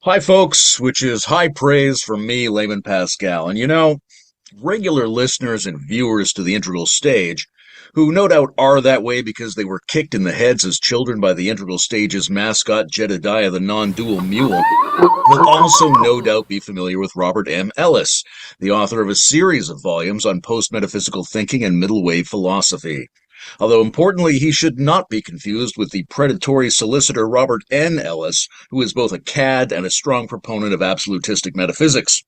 Hi, folks, which is high praise from me, Layman Pascal. And regular listeners and viewers to the integral stage, who no doubt are that way because they were kicked in the heads as children by the integral stage's mascot, Jedediah the non-dual mule, will also no doubt be familiar with Robert M. Ellis, the author of a series of volumes on post-metaphysical thinking and middle wave philosophy. Although importantly, he should not be confused with the predatory solicitor Robert N. Ellis, who is both a cad and a strong proponent of absolutistic metaphysics.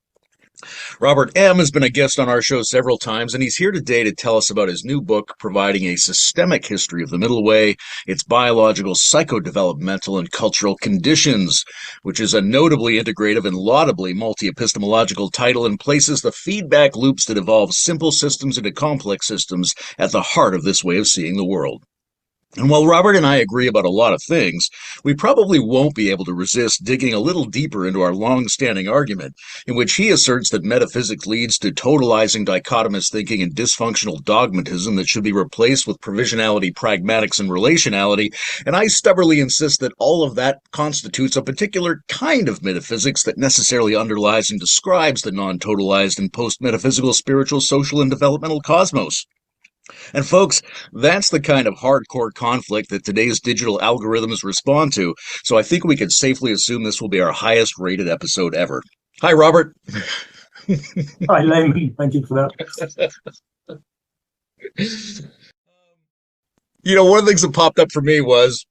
Robert M. has been a guest on our show several times, and he's here today to tell us about his new book, providing a systemic history of the middle way, its biological, psycho-developmental, and cultural conditions, which is a notably integrative and laudably multi-epistemological title and places the feedback loops that evolve simple systems into complex systems at the heart of this way of seeing the world. And while Robert and I agree about a lot of things, we probably won't be able to resist digging a little deeper into our long-standing argument, in which he asserts that metaphysics leads to totalizing dichotomous thinking and dysfunctional dogmatism that should be replaced with provisionality, pragmatics, and relationality, and I stubbornly insist that all of that constitutes a particular kind of metaphysics that necessarily underlies and describes the non-totalized and post-metaphysical spiritual, social, and developmental cosmos. And folks, that's the kind of hardcore conflict that today's digital algorithms respond to, so I think we can safely assume this will be our highest rated episode ever. Hi, Robert. Hi, Layman. Thank you for that. One of the things that popped up for me was,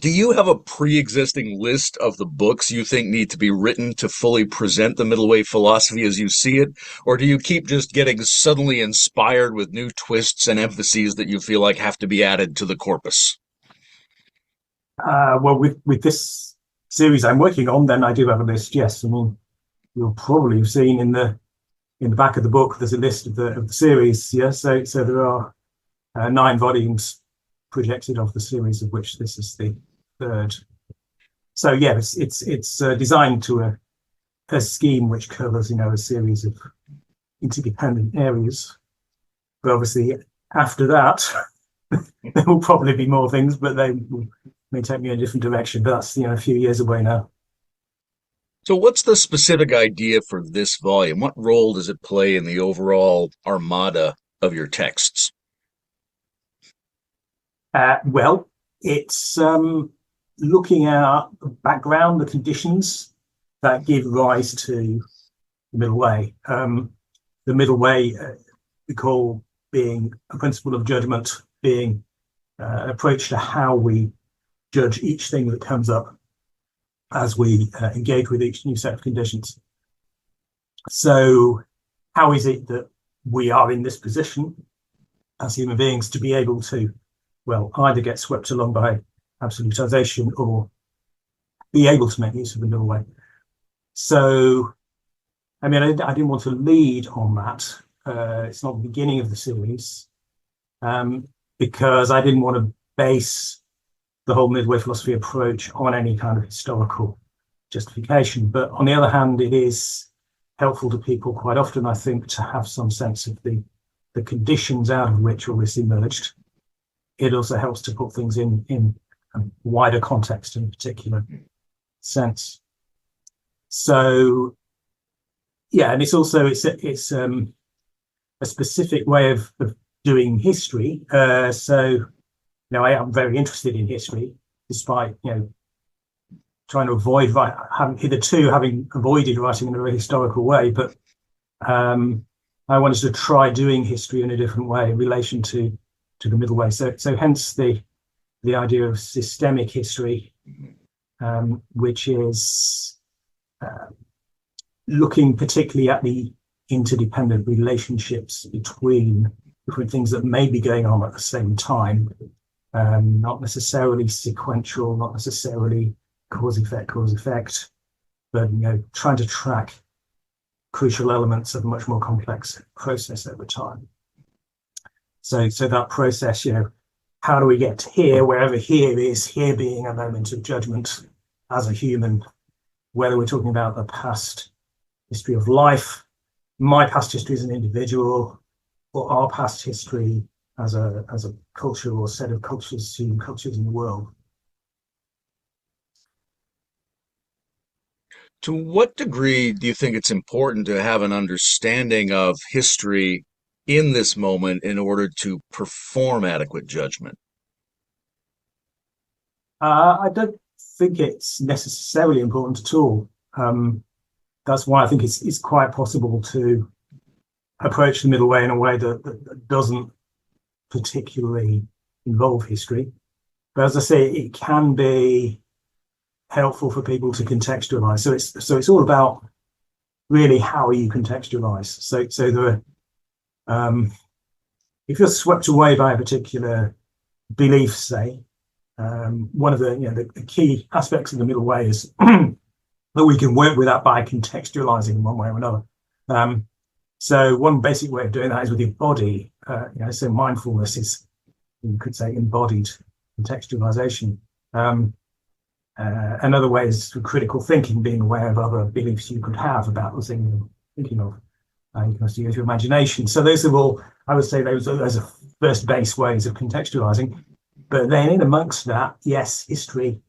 do you have a pre-existing list of the books you think need to be written to fully present the middle way philosophy as you see it? Or do you keep just getting suddenly inspired with new twists and emphases that you feel like have to be added to the corpus? Well, with this series I'm working on, then I do have a list. Yes, I mean you'll probably have seen in the back of the book there's a list of the series. Yeah, so there are 9 volumes projected of the series, of which this is the third. So yeah, it's designed to a scheme which covers a series of interdependent areas. But obviously after that there will probably be more things, but they may take me in a different direction. But that's a few years away now. So what's the specific idea for this volume? What role does it play in the overall armada of your texts? Well, it's looking at the background, the conditions that give rise to the middle way. The middle way we call being a principle of judgment, being an approach to how we judge each thing that comes up as we engage with each new set of conditions. So how is it that we are in this position as human beings to be able to, well, either get swept along by absolutization or be able to make use of the middle way? So, I mean, I didn't want to lead on that. It's not the beginning of the series, because I didn't want to base the whole midway philosophy approach on any kind of historical justification. But on the other hand, it is helpful to people quite often, I think, to have some sense of the conditions out of which all this emerged. It also helps to put things in a wider context in a particular sense. So, yeah, and it's also it's a specific way of doing history. So, I am very interested in history, despite trying to avoid having avoided writing in a very historical way. But I wanted to try doing history in a different way in relation to the middle way. So hence the idea of systemic history, which is looking particularly at the interdependent relationships between different things that may be going on at the same time, not necessarily sequential, not necessarily cause effect, but trying to track crucial elements of a much more complex process over time. So that process, how do we get to here, wherever here is, here being a moment of judgment as a human, whether we're talking about the past history of life, my past history as an individual, or our past history as a culture or set of cultures, human cultures in the world. To what degree do you think it's important to have an understanding of history in this moment in order to perform adequate judgment? I don't think it's necessarily important at all. That's why I think it's quite possible to approach the middle way in a way that doesn't particularly involve history. But as I say, it can be helpful for people to contextualize. So it's all about really how you contextualize. So there are, if you're swept away by a particular belief, say, one of the key aspects of the middle way is that we can work with that by contextualizing in one way or another. So one basic way of doing that is with your body. So mindfulness is, you could say, embodied contextualization. Another way is through critical thinking, being aware of other beliefs you could have about the thing you're thinking of. You can also use your imagination. So those are all, I would say, those are first base ways of contextualizing. But then in amongst that, yes, history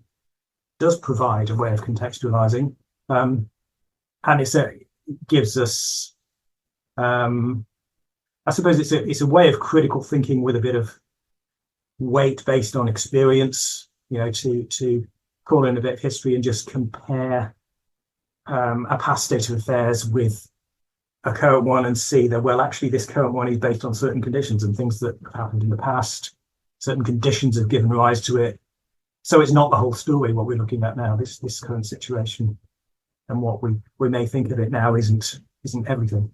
does provide a way of contextualizing. And it gives us, I suppose it's a way of critical thinking with a bit of weight based on experience, to call in a bit of history and just compare a past state of affairs with a current one and see that, well, actually this current one is based on certain conditions and things that have happened in the past. Certain conditions have given rise to it. So it's not the whole story, what we're looking at now, this current situation, and what we may think of it now isn't everything.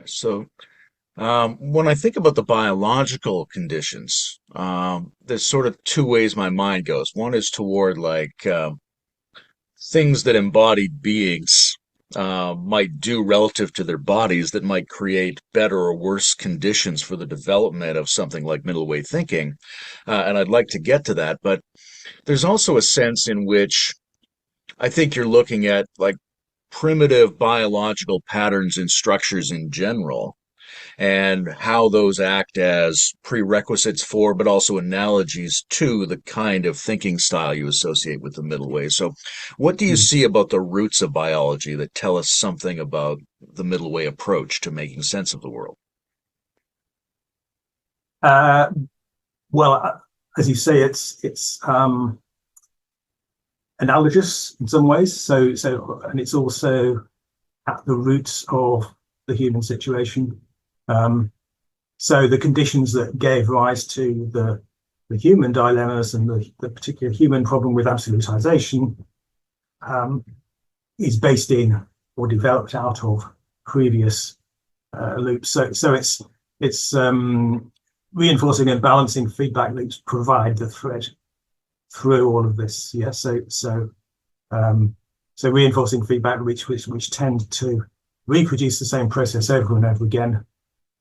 So, when I think about the biological conditions, there's sort of two ways my mind goes. One is toward things that embodied beings might do relative to their bodies that might create better or worse conditions for the development of something like middle way thinking. And I'd like to get to that, but there's also a sense in which I think you're looking at like primitive biological patterns and structures in general and how those act as prerequisites for, but also analogies to the kind of thinking style you associate with the middle way. So, what do you see about the roots of biology that tell us something about the middle way approach to making sense of the world? Uh, well, as you say, it's analogous in some ways. And it's also at the roots of the human situation. So the conditions that gave rise to the human dilemmas and the particular human problem with absolutization is based in or developed out of previous loops. So it's reinforcing and balancing feedback loops provide the thread through all of this. Yeah. So reinforcing feedback which tend to reproduce the same process over and over again.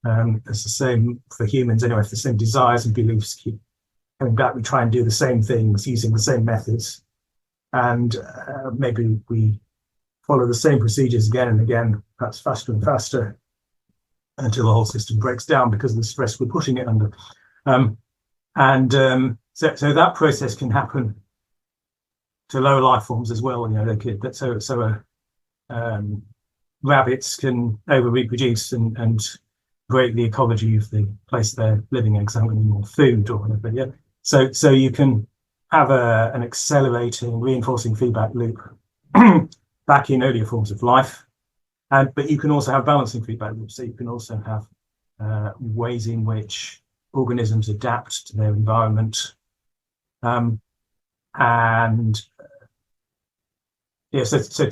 It's the same for humans anyway. If the same desires and beliefs keep coming back, we try and do the same things using the same methods, and maybe we follow the same procedures again and again, perhaps faster and faster, until the whole system breaks down because of the stress we're putting it under. So that process can happen to lower life forms as well. Rabbits can over reproduce and break the ecology of the place they're living in, because they haven't any more food or whatever. Yeah. So you can have an accelerating, reinforcing feedback loop back in earlier forms of life, but you can also have balancing feedback loops. So you can also have ways in which organisms adapt to their environment, so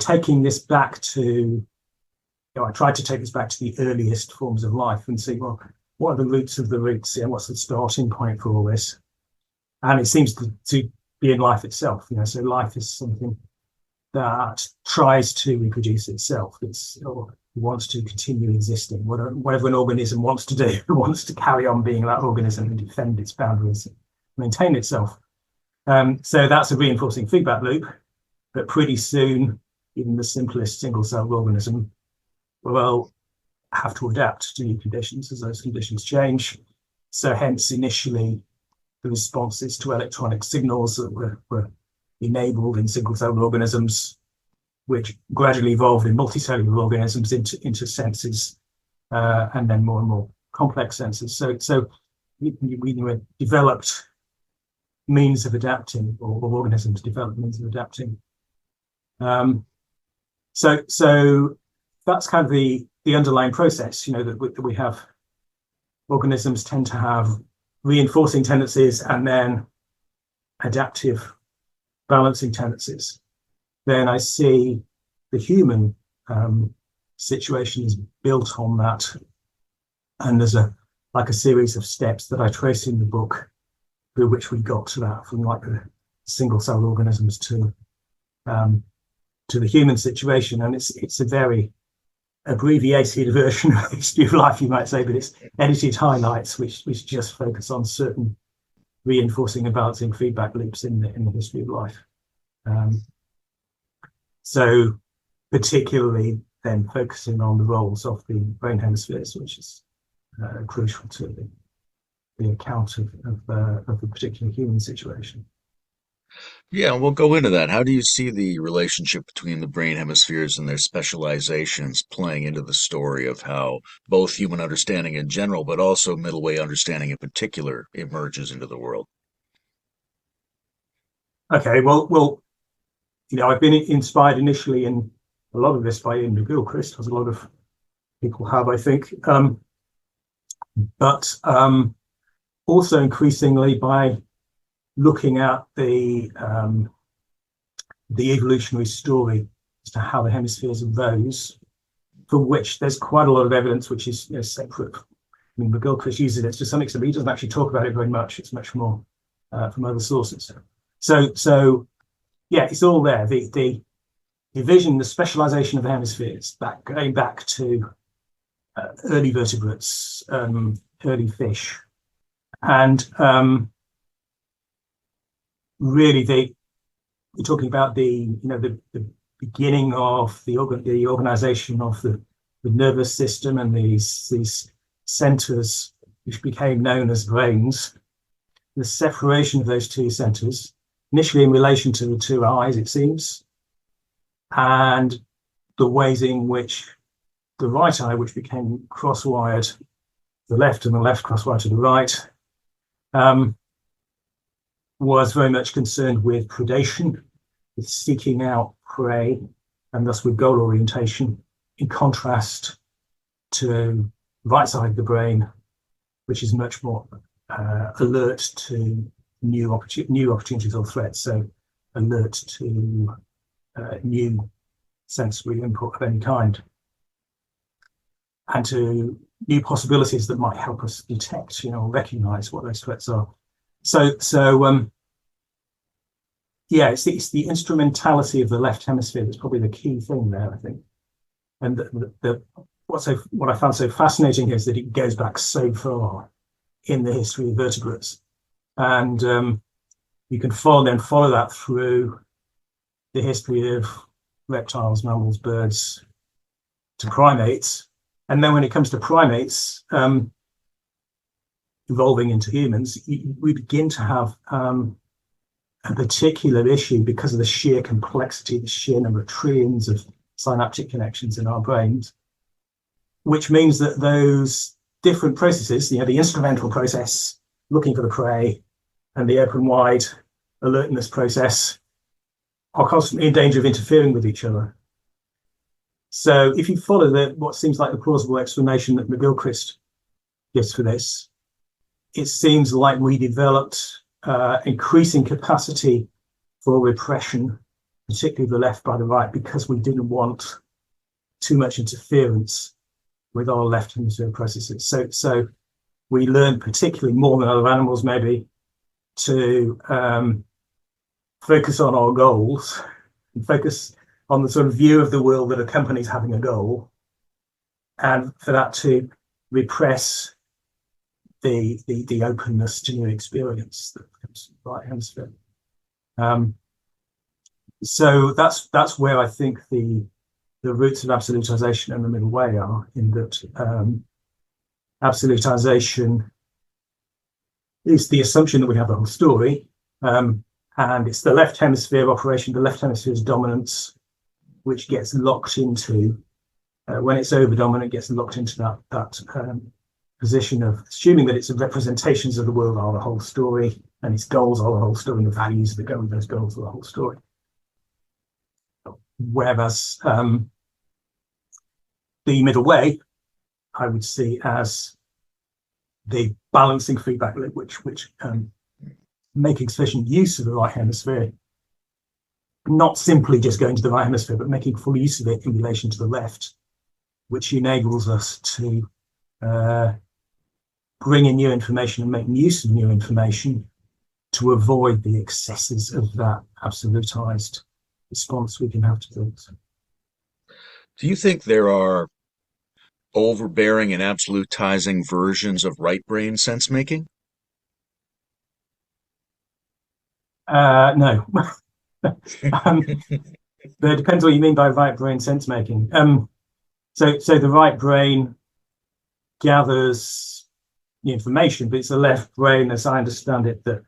taking this back to. I tried to take this back to the earliest forms of life and see, well, what are the roots of the roots? What's the starting point for all this? And it seems to be in life itself. So life is something that tries to reproduce itself. It wants to continue existing. Whatever an organism wants to do, it wants to carry on being that organism and defend its boundaries, maintain itself. So that's a reinforcing feedback loop. But pretty soon, even the simplest single-celled organism will have to adapt to new conditions as those conditions change. So hence, initially, the responses to electronic signals that were enabled in single-celled organisms, which gradually evolved in multicellular organisms into senses, and then more and more complex senses. So we developed means of adapting, or organisms developed means of adapting. So that's kind of the underlying process, that we have. Organisms tend to have reinforcing tendencies and then adaptive balancing tendencies. Then I see the human situation is built on that, and there's a series of steps that I trace in the book through which we got to that, from like the single-celled organisms to the human situation. And it's a very abbreviated version of the history of life, you might say, but it's edited highlights which just focus on certain reinforcing and balancing feedback loops in the history of life. So particularly then focusing on the roles of the brain hemispheres, which is crucial to the account of the particular human situation. Yeah, we'll go into that. How do you see the relationship between the brain hemispheres and their specializations playing into the story of how both human understanding in general, but also middle way understanding in particular, emerges into the world? Okay, well, I've been inspired initially in a lot of this by Ian McGilchrist, as a lot of people have, I think, but also increasingly by looking at the evolutionary story as to how the hemispheres arose, for which there's quite a lot of evidence which is separate. I mean, McGilchrist uses it to some extent, but he doesn't actually talk about it very much. It's much more from other sources. So yeah, it's all there. The division, the specialization of the hemispheres, going back to early vertebrates, early fish, and really we're talking about the beginning of the organization of the nervous system and these centers which became known as brains, the separation of those two centers, initially in relation to the two eyes, it seems, and the ways in which the right eye, which became cross-wired to the left and the left cross-wired to the right, was very much concerned with predation, with seeking out prey, and thus with goal orientation, in contrast to the right side of the brain, which is much more alert to new opportunities or threats, so alert to new sensory input of any kind, and to new possibilities that might help us detect, recognize what those threats are. So yeah, it's the instrumentality of the left hemisphere that's probably the key thing there, I think. And what I found so fascinating is that it goes back so far in the history of vertebrates, and you can follow that through the history of reptiles, mammals, birds, to primates. And then when it comes to primates evolving into humans, we begin to have a particular issue because of the sheer complexity, the sheer number of trillions of synaptic connections in our brains, which means that those different processes, the instrumental process, looking for the prey, and the open wide alertness process, are constantly in danger of interfering with each other. So if you follow what seems like the plausible explanation that McGilchrist gives for this, it seems like we developed increasing capacity for repression, particularly the left by the right, because we didn't want too much interference with our left hemisphere processes. So we learned, particularly more than other animals maybe, to focus on our goals and focus on the sort of view of the world that accompanies having a goal, and for that to repress the openness to new experience that comes from the right hemisphere. So that's where I think the roots of absolutization and the middle way are, in that absolutization is the assumption that we have the whole story, And it's the left hemisphere operation, the left hemisphere's dominance, which gets locked into, when it's over dominant, gets locked into that position of assuming that its representations of the world are the whole story, and its goals are the whole story, and the values that go with those goals are the whole story. Whereas the middle way, I would see as the balancing feedback loop, which making sufficient use of the right hemisphere, not simply just going to the right hemisphere, but making full use of it in relation to the left, which enables us to bring in new information and make use of new information to avoid the excesses of that absolutized response we can have to things. Do you think there are overbearing and absolutizing versions of right brain sense making? No. um, but it depends what you mean by right brain sense making. So the right brain gathers the information, but it's the left brain, as I understand it, that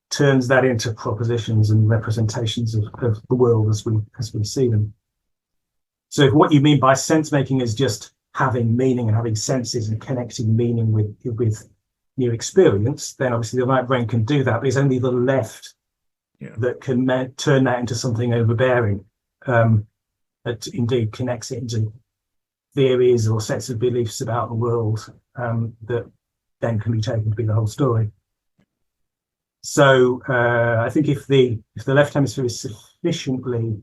turns that into propositions and representations of the world as we see them. So if what you mean by sense making is just having meaning and having senses and connecting meaning with new experience, then obviously the right brain can do that, but it's only the left that can turn that into something overbearing, that indeed connects it into theories or sets of beliefs about the world that then can be taken to be the whole story. So I think if the left hemisphere is sufficiently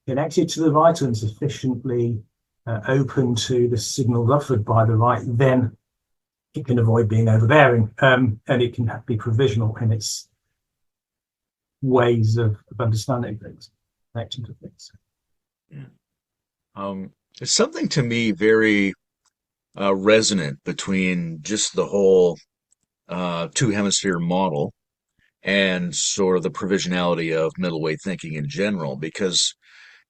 connected to the right and sufficiently open to the signals offered by the right, then it can avoid being overbearing, and it can be provisional in its ways of understanding things, connecting to things. Yeah. There's something to me very resonant between just the whole two hemisphere model and sort of the provisionality of middle way thinking in general, because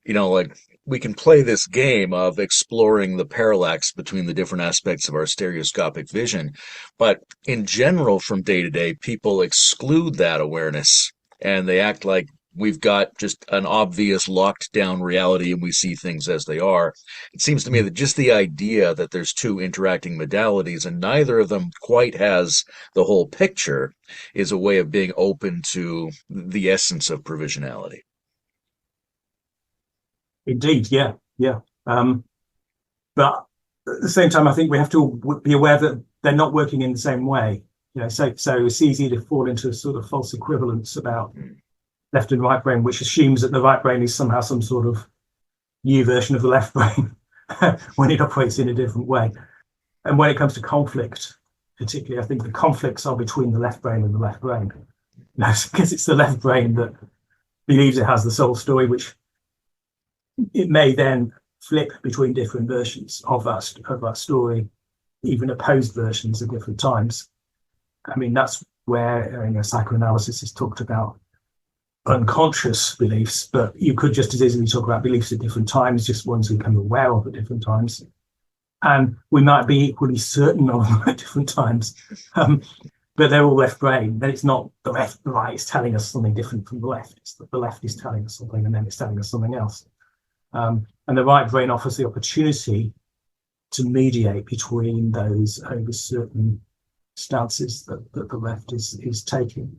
like we can play this game of exploring the parallax between the different aspects of our stereoscopic vision, but in general, from day to day, people exclude that awareness and they act like we've got just an obvious locked down reality and we see things as they are. It seems to me that just the idea that there's two interacting modalities and neither of them quite has the whole picture is a way of being open to the essence of provisionality. Indeed, yeah. But at the same time, I think we have to be aware that they're not working in the same way. So it's easy to fall into a sort of false equivalence about left and right brain, which assumes that the right brain is somehow some sort of new version of the left brain when it operates in a different way. And when it comes to conflict, particularly, I think the conflicts are between the left brain and the left brain. Because it's the left brain that believes it has the sole story, which it may then flip between different versions of that story, even opposed versions at different times. I mean, that's where psychoanalysis is talked about unconscious beliefs, but you could just as easily talk about beliefs at different times, just ones we become aware of at different times. And we might be equally certain of them at different times, but they're all left brain. Then it's not the left, the right is telling us something different from the left. It's that the left is telling us something and then it's telling us something else. And the right brain offers the opportunity to mediate between those over certain stances that the left is taking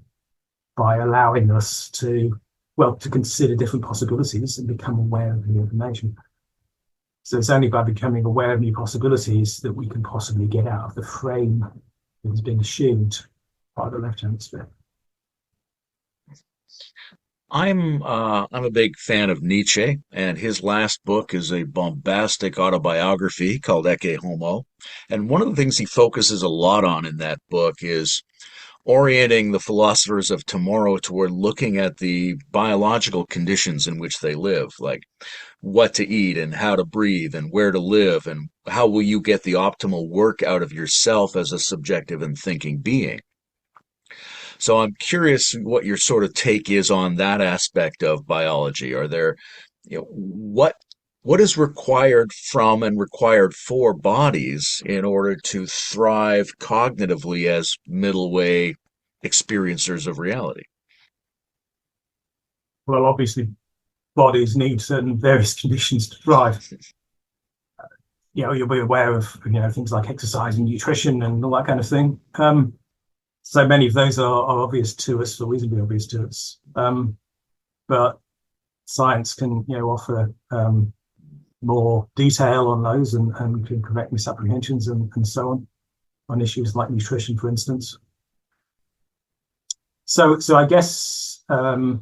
by allowing us to consider different possibilities and become aware of new information. So it's only by becoming aware of new possibilities that we can possibly get out of the frame that is being assumed by the left hemisphere. I'm a big fan of Nietzsche, and his last book is a bombastic autobiography called Ecce Homo. And one of the things he focuses a lot on in that book is orienting the philosophers of tomorrow toward looking at the biological conditions in which they live, like what to eat and how to breathe and where to live and how will you get the optimal work out of yourself as a subjective and thinking being. So I'm curious what your sort of take is on that aspect of biology. Are there, what is required from and required for bodies in order to thrive cognitively as middle way experiencers of reality? Well, obviously, bodies need certain various conditions to thrive. You'll be aware of things like exercise and nutrition and all that kind of thing. So many of those are obvious to us, or reasonably obvious to us. But science can offer more detail on those and can correct misapprehensions and so on issues like nutrition, for instance. So I guess I'd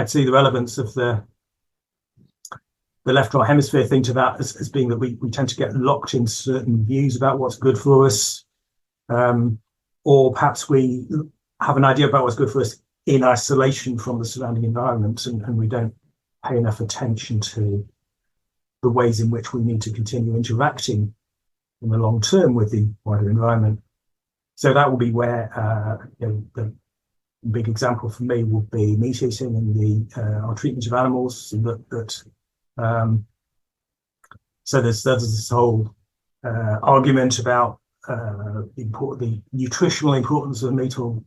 see the relevance of the left right hemisphere thing to that as being that we tend to get locked in certain views about what's good for us, or perhaps we have an idea about what's good for us in isolation from the surrounding environment, and we don't pay enough attention to the ways in which we need to continue interacting in the long term with the wider environment. So that will be where the big example for me would be meat eating and our treatment of animals. So there's this whole argument about the nutritional importance of meat or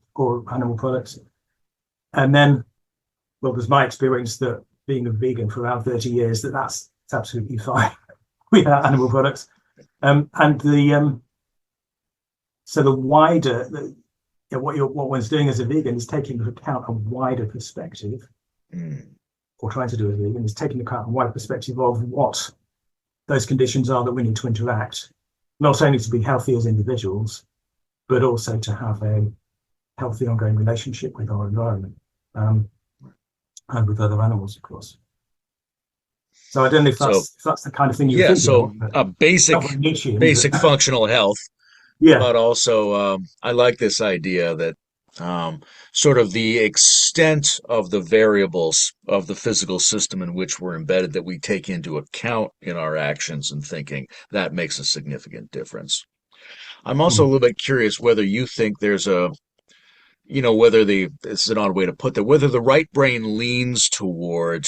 animal products. And then, well, there's my experience that being a vegan for around 30 years, that's absolutely fine without animal products. So the wider, what one's doing as a vegan is taking into account a wider perspective, or trying to do as a vegan is taking into account a wider perspective of what those conditions are that we need to interact, not only to be healthy as individuals, but also to have a healthy ongoing relationship with our environment, and with other animals, of course. So I don't know if that's the kind of thing you're thinking of. Yeah, so a basic functional health. Yeah. But also, I like this idea that sort of the extent of the variables of the physical system in which we're embedded that we take into account in our actions and thinking, that makes a significant difference. I'm also a little bit curious whether you think there's this is an odd way to put that, whether the right brain leans toward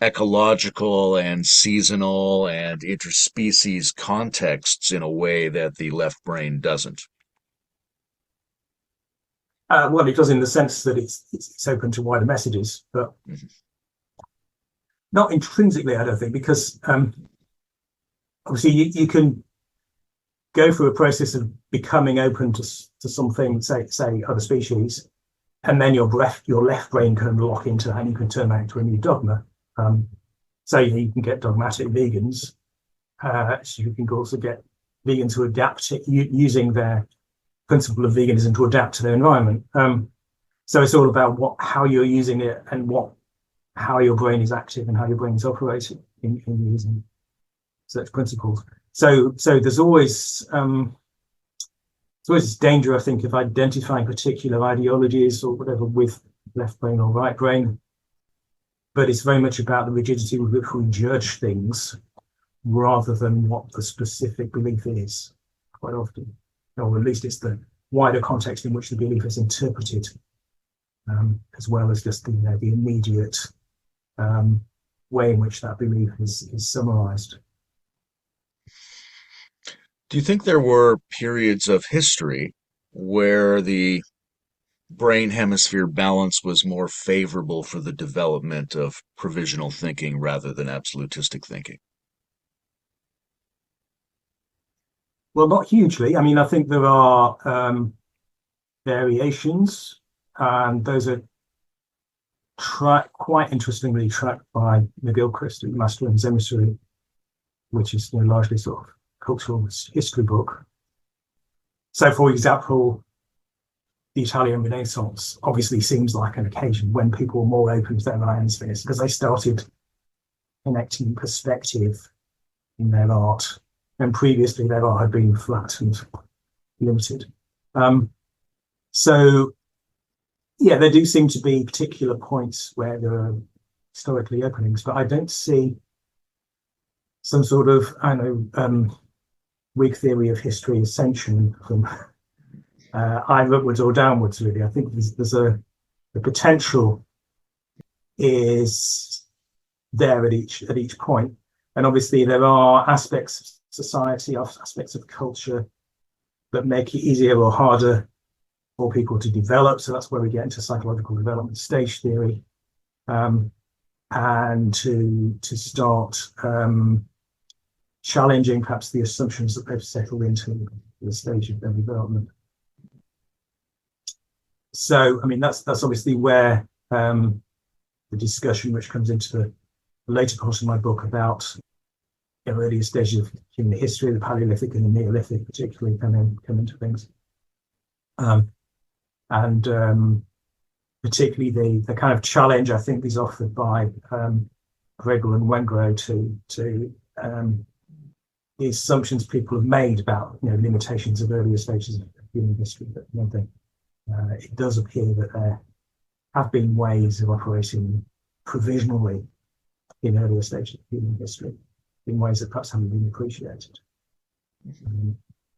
ecological and seasonal and interspecies contexts in a way that the left brain doesn't. Well, it does in the sense that it's open to wider messages, but not intrinsically, I don't think, because obviously you can go through a process of becoming open to something, say other species, and then your left brain can lock into that and you can turn that into a new dogma. So you can get dogmatic vegans. So you can also get vegans who adapt using their principle of veganism to adapt to their environment. So it's all about how you're using it and how your brain is active and how your brain is operating in using such principles. So there's always this danger, I think, of identifying particular ideologies or whatever with left brain or right brain. But it's very much about the rigidity with which we judge things rather than what the specific belief is, quite often. Or at least it's the wider context in which the belief is interpreted, as well as just the immediate way in which that belief is summarized. Do you think there were periods of history where the brain hemisphere balance was more favorable for the development of provisional thinking rather than absolutistic thinking? Well, not hugely. I mean, I think there are variations, and those are quite interestingly tracked by McGilchrist in Master and His Emissary, which is largely sort of cultural history book. So, for example, the Italian Renaissance obviously seems like an occasion when people were more open to their right hemispheres because they started connecting perspective in their art, and previously their art had been flat and limited. So, yeah, there do seem to be particular points where there are historically openings, but I don't see some sort of, weak theory of history ascension from either upwards or downwards, really. I think there's the potential is there at each point. And obviously there are aspects of society, aspects of culture that make it easier or harder for people to develop. So that's where we get into psychological development stage theory, and to start challenging perhaps the assumptions that they've settled into the stage of their development. So, I mean, that's obviously where the discussion, which comes into the later part of my book about earlier stages of human history, the Paleolithic and the Neolithic, particularly come into things, and particularly the kind of challenge I think is offered by Gregor and Wengrow to the assumptions people have made about limitations of earlier stages of human history. But one thing, it does appear that there have been ways of operating provisionally in earlier stages of human history, in ways that perhaps haven't been appreciated,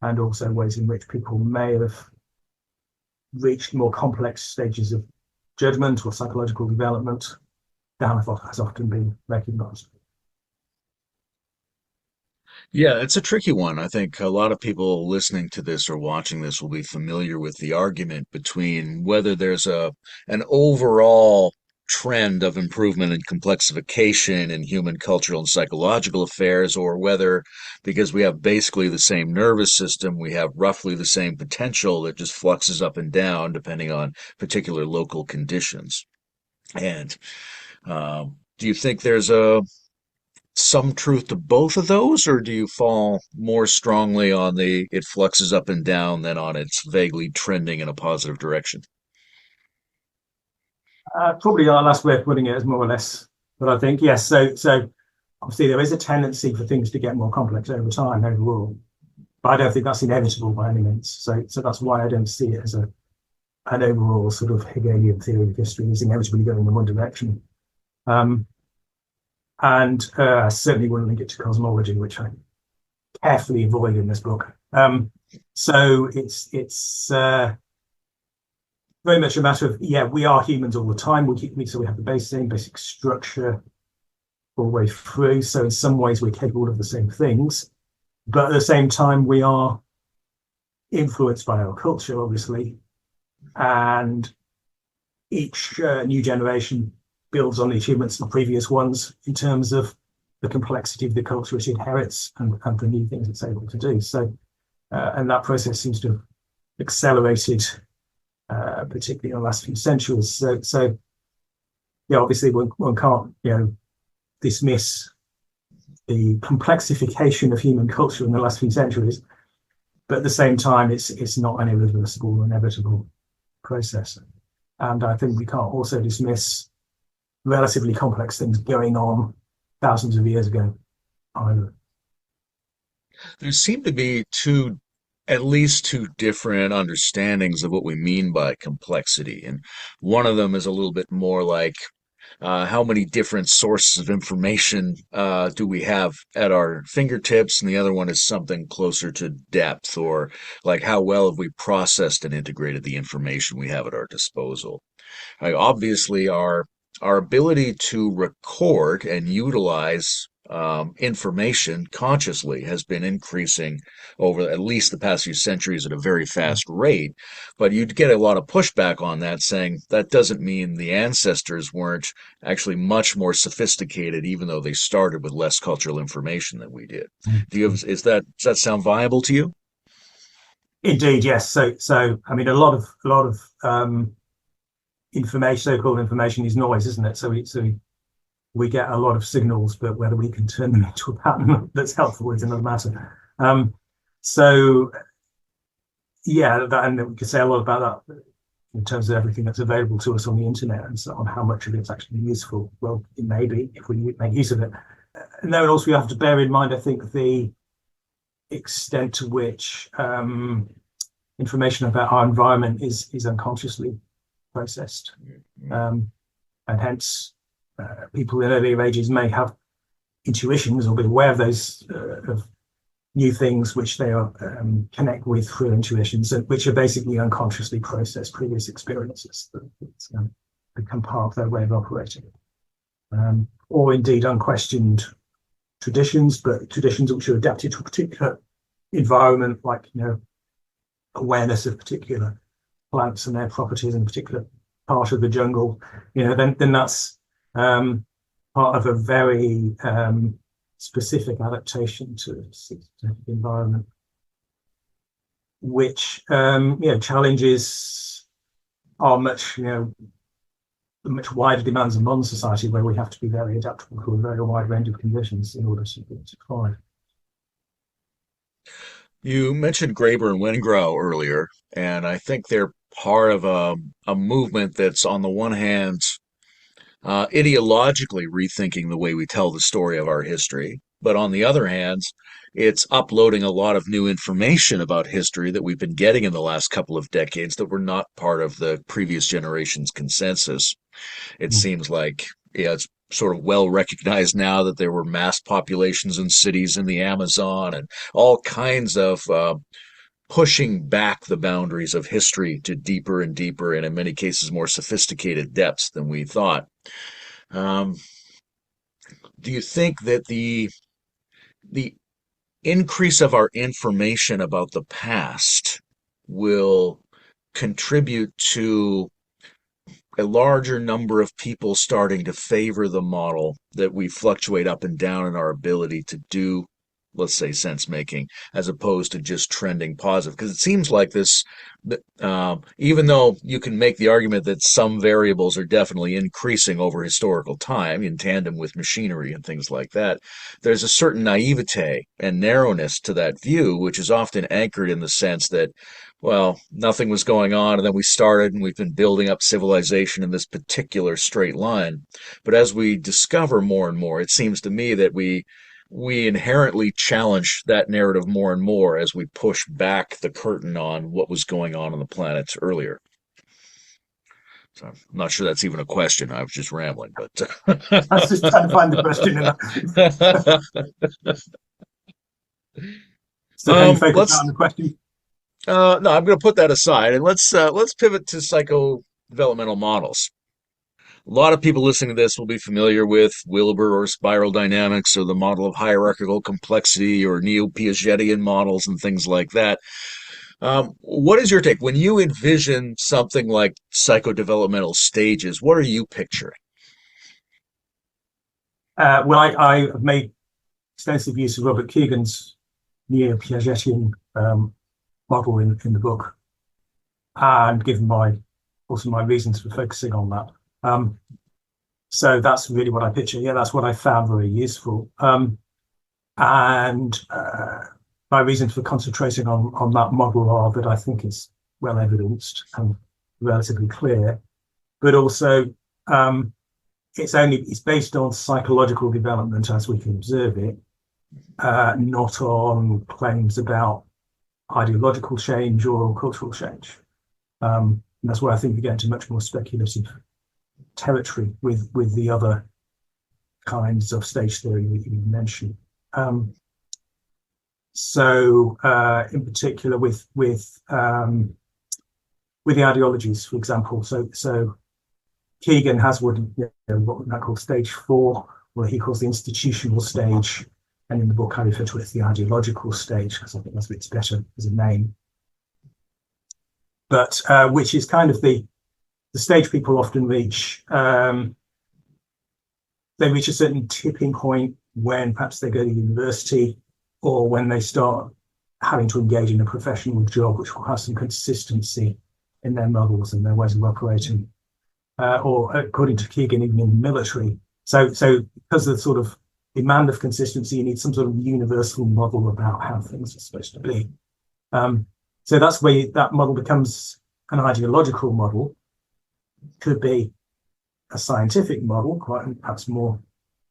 and also ways in which people may have reached more complex stages of judgment or psychological development than has often been recognized. Yeah, it's a tricky one. I think a lot of people listening to this or watching this will be familiar with the argument between whether there's an overall trend of improvement and complexification in human cultural and psychological affairs, or whether because we have basically the same nervous system, we have roughly the same potential that just fluxes up and down depending on particular local conditions. And do you think there's some truth to both of those, or do you fall more strongly on the it fluxes up and down than on its vaguely trending in a positive direction? Probably our last way of putting it is more or less, but I think yes. So obviously there is a tendency for things to get more complex over time overall, but I don't think that's inevitable by any means. So that's why I don't see it as an overall sort of Hegelian theory of history is inevitably going in one direction. And I certainly wouldn't link it to cosmology, which I carefully avoid in this book. So it's very much a matter of, we are humans all the time. So we have the same basic structure all the way through. So in some ways we're capable of the same things, but at the same time we are influenced by our culture, obviously, and each new generation builds on the achievements of the previous ones in terms of the complexity of the culture it inherits and the new things it's able to do. So, and that process seems to have accelerated, particularly in the last few centuries. So obviously one can't, dismiss the complexification of human culture in the last few centuries, but at the same time, it's not an irreversible, inevitable process. And I think we can't also dismiss relatively complex things going on thousands of years ago either. There seem to be at least two different understandings of what we mean by complexity. And one of them is a little bit more like how many different sources of information do we have at our fingertips? And the other one is something closer to depth, or like how well have we processed and integrated the information we have at our disposal. Obviously, our ability to record and utilize information consciously has been increasing over at least the past few centuries at a very fast rate. But you'd get a lot of pushback on that, saying that doesn't mean the ancestors weren't actually much more sophisticated, even though they started with less cultural information than we did. Does that sound viable to you? Indeed, yes. So I mean, a lot of information, so-called information, is noise, isn't it? So we get a lot of signals, but whether we can turn them into a pattern that's helpful is another matter. So yeah, and we could say a lot about that in terms of everything that's available to us on the internet and so on, how much of it's actually useful. Well, it may be if we make use of it. And then also we have to bear in mind, I think, the extent to which information about our environment is unconsciously processed, and hence people in earlier ages may have intuitions or be aware of those of new things which they are connect with through intuitions, which are basically unconsciously processed previous experiences that become part of their way of operating, or indeed unquestioned traditions, but traditions which are adapted to a particular environment, like awareness of particular plants and their properties in a particular part of the jungle, then that's part of a very specific adaptation to a specific environment, which challenges are much wider demands of modern society, where we have to be very adaptable to a very wide range of conditions in order to thrive. You mentioned Graeber and Wengrow earlier, and I think they're part of a movement that's, on the one hand, ideologically rethinking the way we tell the story of our history. But on the other hand, it's uploading a lot of new information about history that we've been getting in the last couple of decades that were not part of the previous generation's consensus. It seems like, yeah, it's sort of well recognized now that there were mass populations in cities in the Amazon and all kinds of pushing back the boundaries of history to deeper and deeper, and in many cases more sophisticated depths than we thought. Um, do you think that the increase of our information about the past will contribute to a larger number of people starting to favor the model that we fluctuate up and down in our ability to do, let's say, sense making, as opposed to just trending positive? Because it seems like this, even though you can make the argument that some variables are definitely increasing over historical time in tandem with machinery and things like that, there's a certain naivete and narrowness to that view, which is often anchored in the sense that, well, nothing was going on, and then we started, and we've been building up civilization in this particular straight line. But as we discover more and more, it seems to me that we inherently challenge that narrative more and more as we push back the curtain on what was going on the planet earlier. So I'm not sure that's even a question. I was just rambling, but I was just trying to find the question. So can you focus on the question? No, I'm going to put that aside, and let's pivot to psycho-developmental models. A lot of people listening to this will be familiar with Wilbur or spiral dynamics or the model of hierarchical complexity or neo-Piagetian models and things like that. What is your take? When you envision something like psycho-developmental stages, what are you picturing? Well, I have made extensive use of Robert Keegan's neo-Piagetian model in the book, and given my reasons for focusing on that. So that's really what I picture. Yeah, that's what I found very useful. And my reasons for concentrating on that model are that I think it's well evidenced and relatively clear, but also it's based on psychological development as we can observe it, not on claims about ideological change or cultural change. And that's where I think we get into much more speculative territory with the other kinds of stage theory that you mentioned. So in particular with the ideologies, for example, so Keegan has what I call stage 4, what he calls the institutional stage, and in the book I refer to it as the ideological stage because I think that's a bit better as a name. But which is kind of the stage people often reach. They reach a certain tipping point when perhaps they go to university, or when they start having to engage in a professional job which will have some consistency in their models and their ways of operating, or according to Keegan, even in the military. So because of the sort of demand of consistency, you need some sort of universal model about how things are supposed to be. So that's where that model becomes an ideological model. Could be a scientific model, quite perhaps more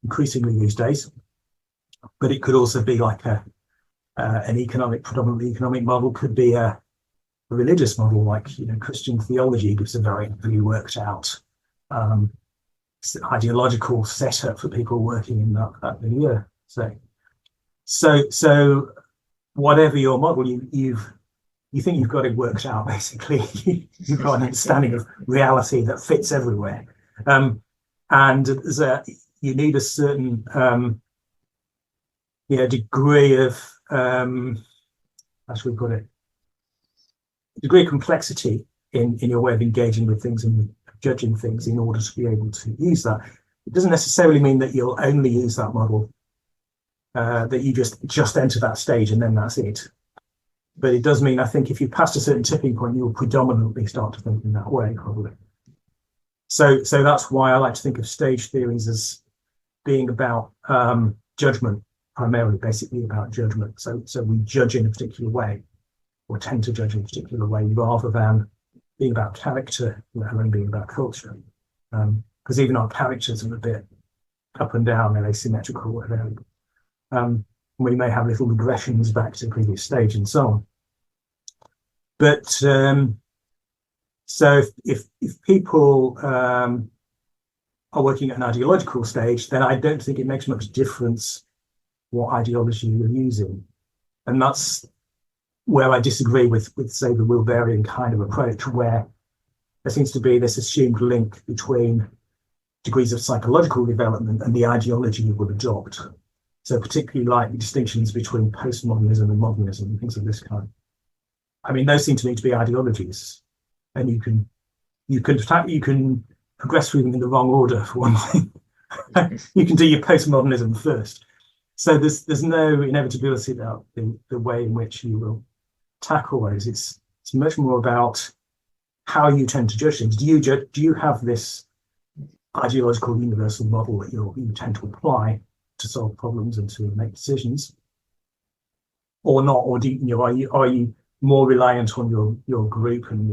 increasingly these days, but it could also be like an predominantly economic model. Could be a religious model, like Christian theology gives a very worked out ideological setup for people working in that milieu. So whatever your model, you think you've got it worked out, basically. You've got an understanding of reality that fits everywhere. And you need a certain degree of, how should we put it, degree of complexity in your way of engaging with things and judging things in order to be able to use that. It doesn't necessarily mean that you'll only use that model, that you just enter that stage and then that's it. But it does mean, I think, if you pass a certain tipping point, you'll predominantly start to think in that way, probably. So that's why I like to think of stage theories as being about judgment, primarily, basically about judgment. So we judge in a particular way, or tend to judge in a particular way, rather than being about character, let alone being about culture. Because even our characters are a bit up and down, they're asymmetrical, whatever. We may have little regressions back to the previous stage and so on. But so if people are working at an ideological stage, then I don't think it makes much difference what ideology you're using. And that's where I disagree with say, the Wilberian kind of approach, where there seems to be this assumed link between degrees of psychological development and the ideology you would adopt. So particularly like the distinctions between postmodernism and modernism and things of this kind. I mean, those seem to me to be ideologies, and you can progress through them in the wrong order, for one thing. You can do your postmodernism first. So there's no inevitability about the way in which you will tackle those. It's much more about how you tend to judge things. Do you have this ideological universal model that you tend to apply to solve problems and to make decisions, or not? Or are you more reliant on your group and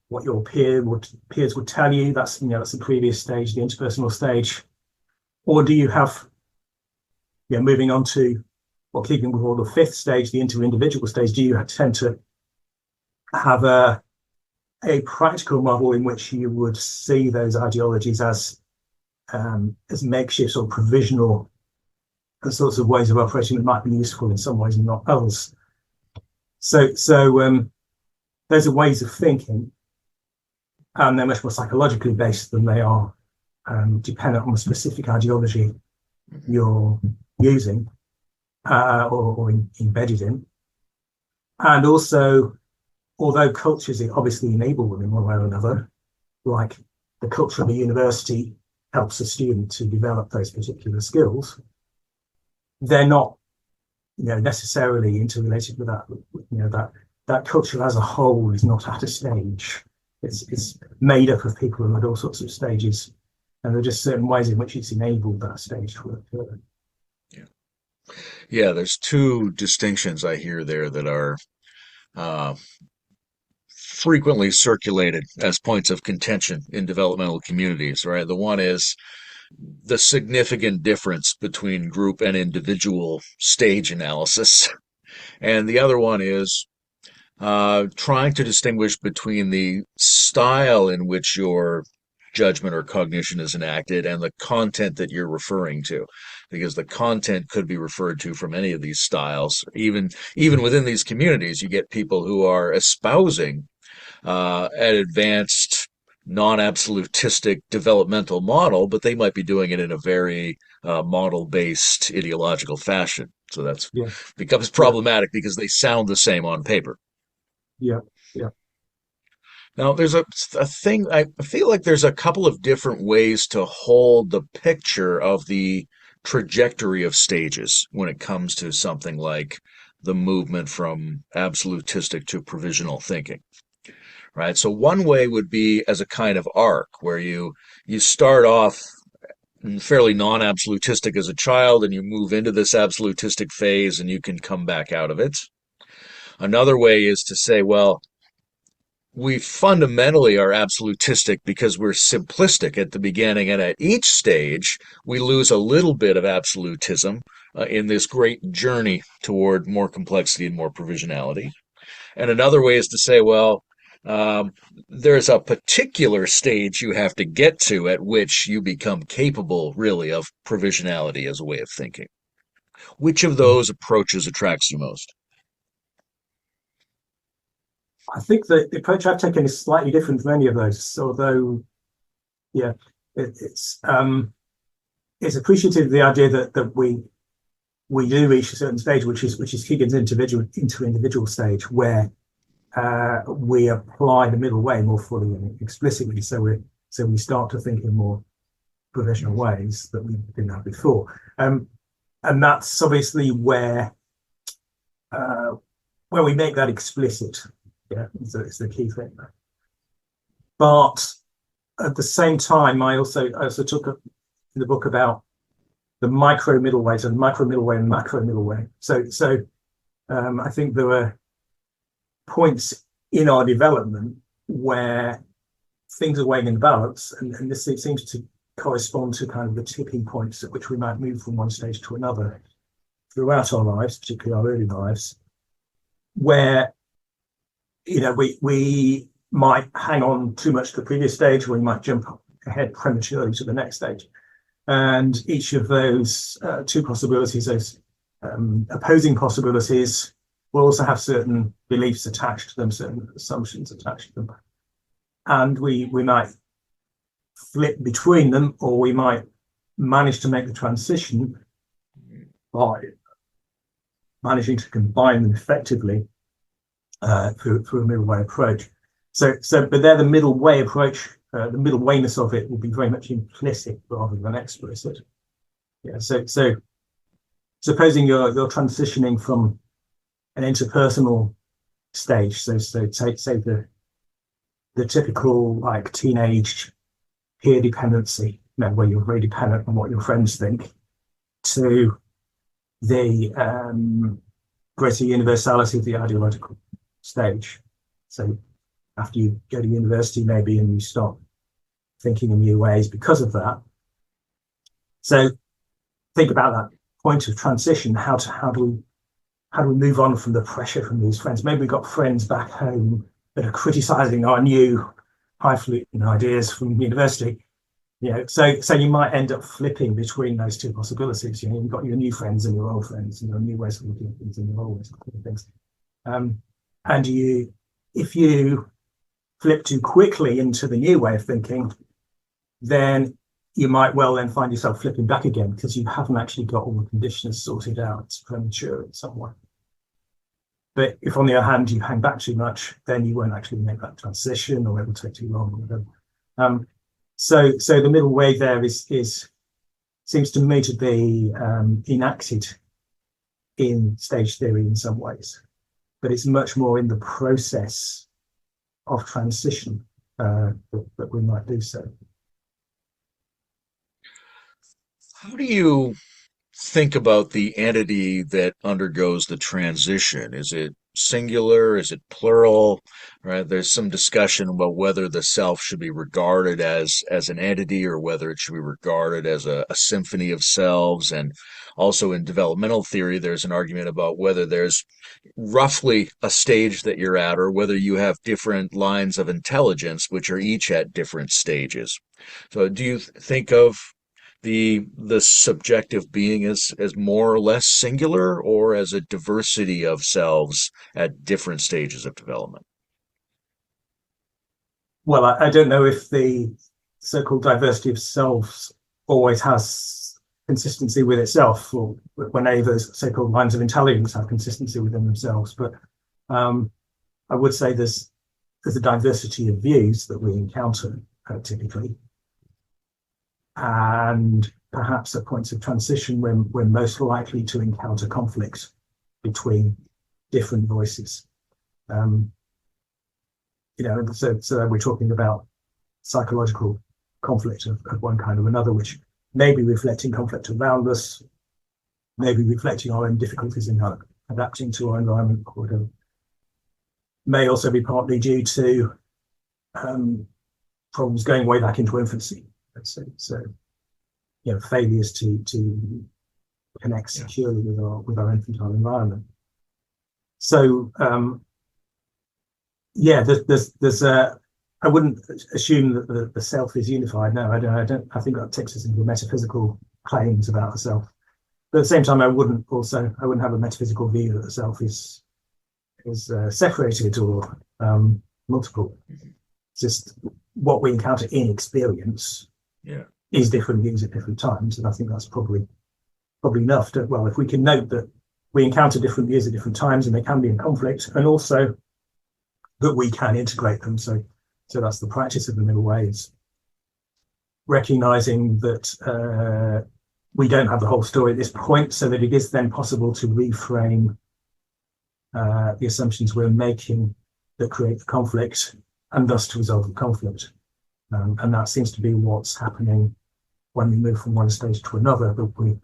what your peers would tell you? That's the previous stage, the interpersonal stage. Or do you have, moving on to, or keeping with all the fifth stage, the interindividual stage, do you tend to have a practical model in which you would see those ideologies as makeshifts or provisional sorts of ways of operating that might be useful in some ways and not others? So those are ways of thinking, and they're much more psychologically based than they are dependent on the specific ideology you're using or embedded in. And also, although cultures obviously enable them in one way or another, like the culture of a university helps a student to develop those particular skills, they're not necessarily interrelated with that. That culture as a whole is not at a stage. It's made up of people who at all sorts of stages, and there are just certain ways in which it's enabled that stage to work further. Yeah, there's two distinctions I hear there that are frequently circulated as points of contention in developmental communities, right? The one is the significant difference between group and individual stage analysis. And the other one is trying to distinguish between the style in which your judgment or cognition is enacted and the content that you're referring to, because the content could be referred to from any of these styles. Even within these communities, you get people who are espousing an advanced non-absolutistic developmental model, but they might be doing it in a very model-based ideological fashion. So that's becomes problematic because they sound the same on paper. Yeah. Now, there's a thing, I feel like there's a couple of different ways to hold the picture of the trajectory of stages when it comes to something like the movement from absolutistic to provisional thinking. Right? So one way would be as a kind of arc where you start off fairly non-absolutistic as a child and you move into this absolutistic phase and you can come back out of it. Another way is to say, well, we fundamentally are absolutistic because we're simplistic at the beginning, and at each stage we lose a little bit of absolutism in this great journey toward more complexity and more provisionality. And another way is to say, well, there's a particular stage you have to get to at which you become capable, really, of provisionality as a way of thinking. Which of those approaches attracts you most? I think that the approach I've taken is slightly different from any of those, although, it's appreciative of the idea that we do reach a certain stage, which is Keegan's interindividual stage, where we apply the middle way more fully and explicitly. So we start to think in more provisional ways that we didn't have before. And that's obviously where we make that explicit. Yeah, it's the key thing. But at the same time, I also took in the book about the micro middle way, so the micro middle way and macro middle way. So I think there were points in our development where things are weighing in balance, and this seems to correspond to kind of the tipping points at which we might move from one stage to another throughout our lives, particularly our early lives, where we might hang on too much to the previous stage, or we might jump ahead prematurely to the next stage. And each of those two possibilities, those opposing possibilities, will also have certain beliefs attached to them, certain assumptions attached to them. And we might flip between them, or we might manage to make the transition by managing to combine them effectively through a middle way approach. But there, the middle way approach, the middle wayness of it will be very much implicit rather than explicit. Yeah. So supposing you're transitioning from an interpersonal stage, so say the typical like teenage peer dependency, where you're very dependent on what your friends think, to the greater universality of the ideological stage. So after you go to university maybe and you start thinking in new ways because of that. So think about that point of transition. How do we move on from the pressure from these friends? Maybe we've got friends back home that are criticizing our new highfalutin ideas from university. So you might end up flipping between those two possibilities. You've got your new friends and your old friends, and your new ways of looking at things and your old ways of looking at things. And if you flip too quickly into the new way of thinking, then you might well then find yourself flipping back again because you haven't actually got all the conditions sorted out. It's premature in some way. But if, on the other hand, you hang back too much, then you won't actually make that transition, or it will take too long. So the middle way there seems to me to be enacted in stage theory in some ways, but it's much more in the process of transition that we might do so. How do you think about the entity that undergoes the transition? Is it singular? Is it plural? Right? There's some discussion about whether the self should be regarded as an entity or whether it should be regarded as a symphony of selves. And also in developmental theory, there's an argument about whether there's roughly a stage that you're at or whether you have different lines of intelligence, which are each at different stages. So do you think of the subjective being as more or less singular, or as a diversity of selves at different stages of development? Well, I don't know if the so-called diversity of selves always has consistency with itself, or when any of those so-called lines of intelligence have consistency within themselves. But I would say there's a diversity of views that we encounter typically. And perhaps at points of transition when we're most likely to encounter conflict between different voices. So we're talking about psychological conflict of one kind or another, which may be reflecting conflict around us, maybe reflecting our own difficulties in adapting to our environment, or whatever. May also be partly due to problems going way back into infancy. So failures to connect securely with our infantile environment. So there's I wouldn't assume that the self is unified. No, I don't. I think that takes us into metaphysical claims about the self. But at the same time, I wouldn't have a metaphysical view that the self is separated or multiple. It's just what we encounter in experience is different views at different times, and I think that's probably enough. If we can note that we encounter different views at different times and they can be in conflict, and also that we can integrate them. So that's the practice of the middle way, is recognizing that we don't have the whole story at this point, so that it is then possible to reframe the assumptions we're making that create the conflict, and thus to resolve the conflict. And that seems to be what's happening when we move from one stage to another, that we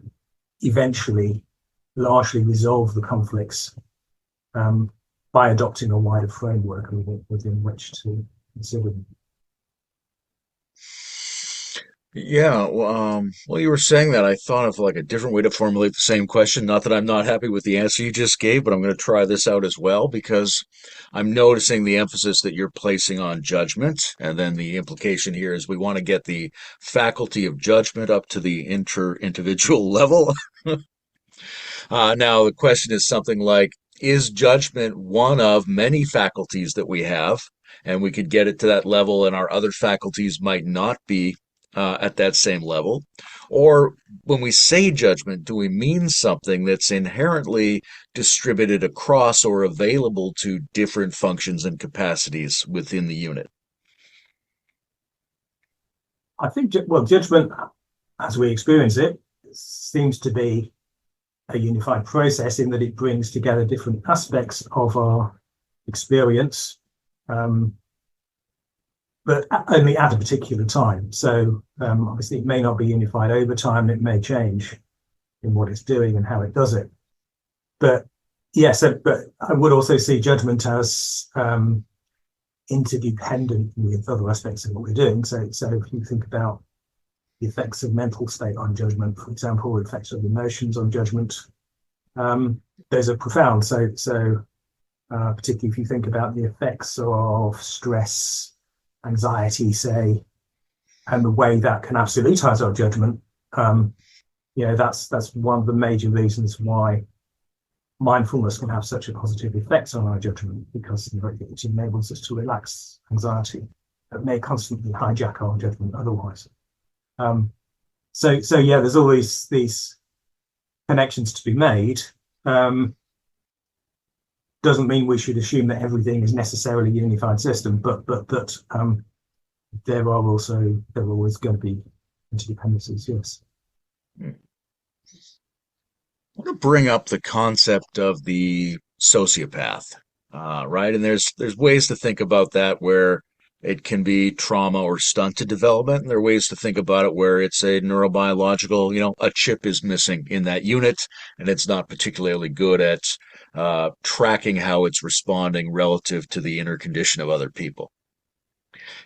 eventually largely resolve the conflicts by adopting a wider framework within which to consider them. Yeah, well, you were saying that. I thought of like a different way to formulate the same question. Not that I'm not happy with the answer you just gave, but I'm going to try this out as well, because I'm noticing the emphasis that you're placing on judgment. And then the implication here is we want to get the faculty of judgment up to the inter-individual level. Now, the question is something like, is judgment one of many faculties that we have? And we could get it to that level, and our other faculties might not be at that same level. Or when we say judgment, do we mean something that's inherently distributed across or available to different functions and capacities within the unit? I think, well, judgment, as we experience it, seems to be a unified process in that it brings together different aspects of our experience, but only at a particular time. So obviously it may not be unified over time, it may change in what it's doing and how it does it. But yes, but I would also see judgment as interdependent with other aspects of what we're doing. So if you think about the effects of mental state on judgment, for example, the effects of emotions on judgment, those are profound. So particularly if you think about the effects of stress, anxiety, say, and the way that can absolutize our judgment, that's one of the major reasons why mindfulness can have such a positive effect on our judgment, because it enables us to relax anxiety that may constantly hijack our judgment otherwise. So yeah, there's always these connections to be made. Doesn't mean we should assume that everything is necessarily a unified system, but that there are always going to be interdependencies. Yes. I want to bring up the concept of the sociopath, right? And there's ways to think about that where it can be trauma or stunted development. And there are ways to think about it where it's a neurobiological, a chip is missing in that unit, and it's not particularly good at tracking how it's responding relative to the inner condition of other people.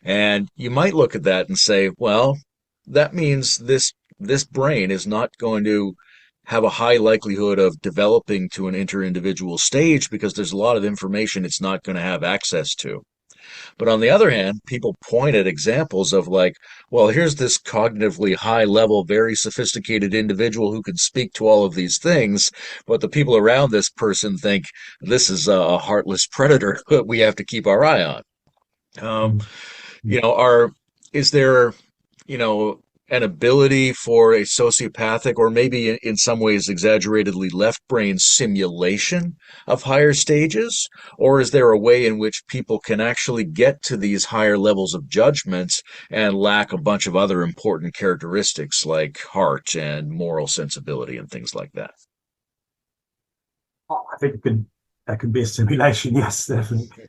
And you might look at that and say, well, that means this brain is not going to have a high likelihood of developing to an inter-individual stage because there's a lot of information it's not going to have access to. But on the other hand, people point at examples of like, well, here's this cognitively high level, very sophisticated individual who can speak to all of these things, but the people around this person think this is a heartless predator that we have to keep our eye on. Is there, an ability for a sociopathic, or maybe in some ways exaggeratedly left brain simulation of higher stages? Or is there a way in which people can actually get to these higher levels of judgment and lack a bunch of other important characteristics like heart and moral sensibility and things like that? I think that can be a simulation, yes, definitely.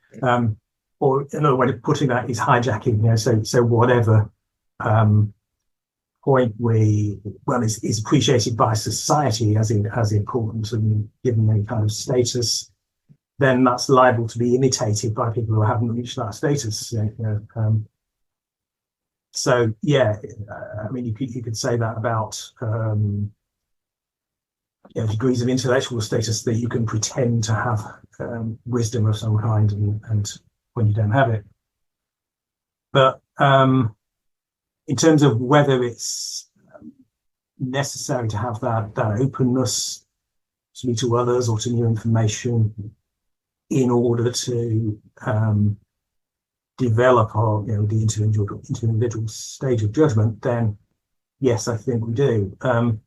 Or another way of putting that is hijacking. So whatever point is appreciated by society as important and given any kind of status, then that's liable to be imitated by people who haven't reached that status. So yeah, I mean, you could say that about degrees of intellectual status, that you can pretend to have wisdom of some kind, and when you don't have it. But in terms of whether it's necessary to have that openness to others or to new information in order to develop the individual stage of judgment, then yes, I think we do. And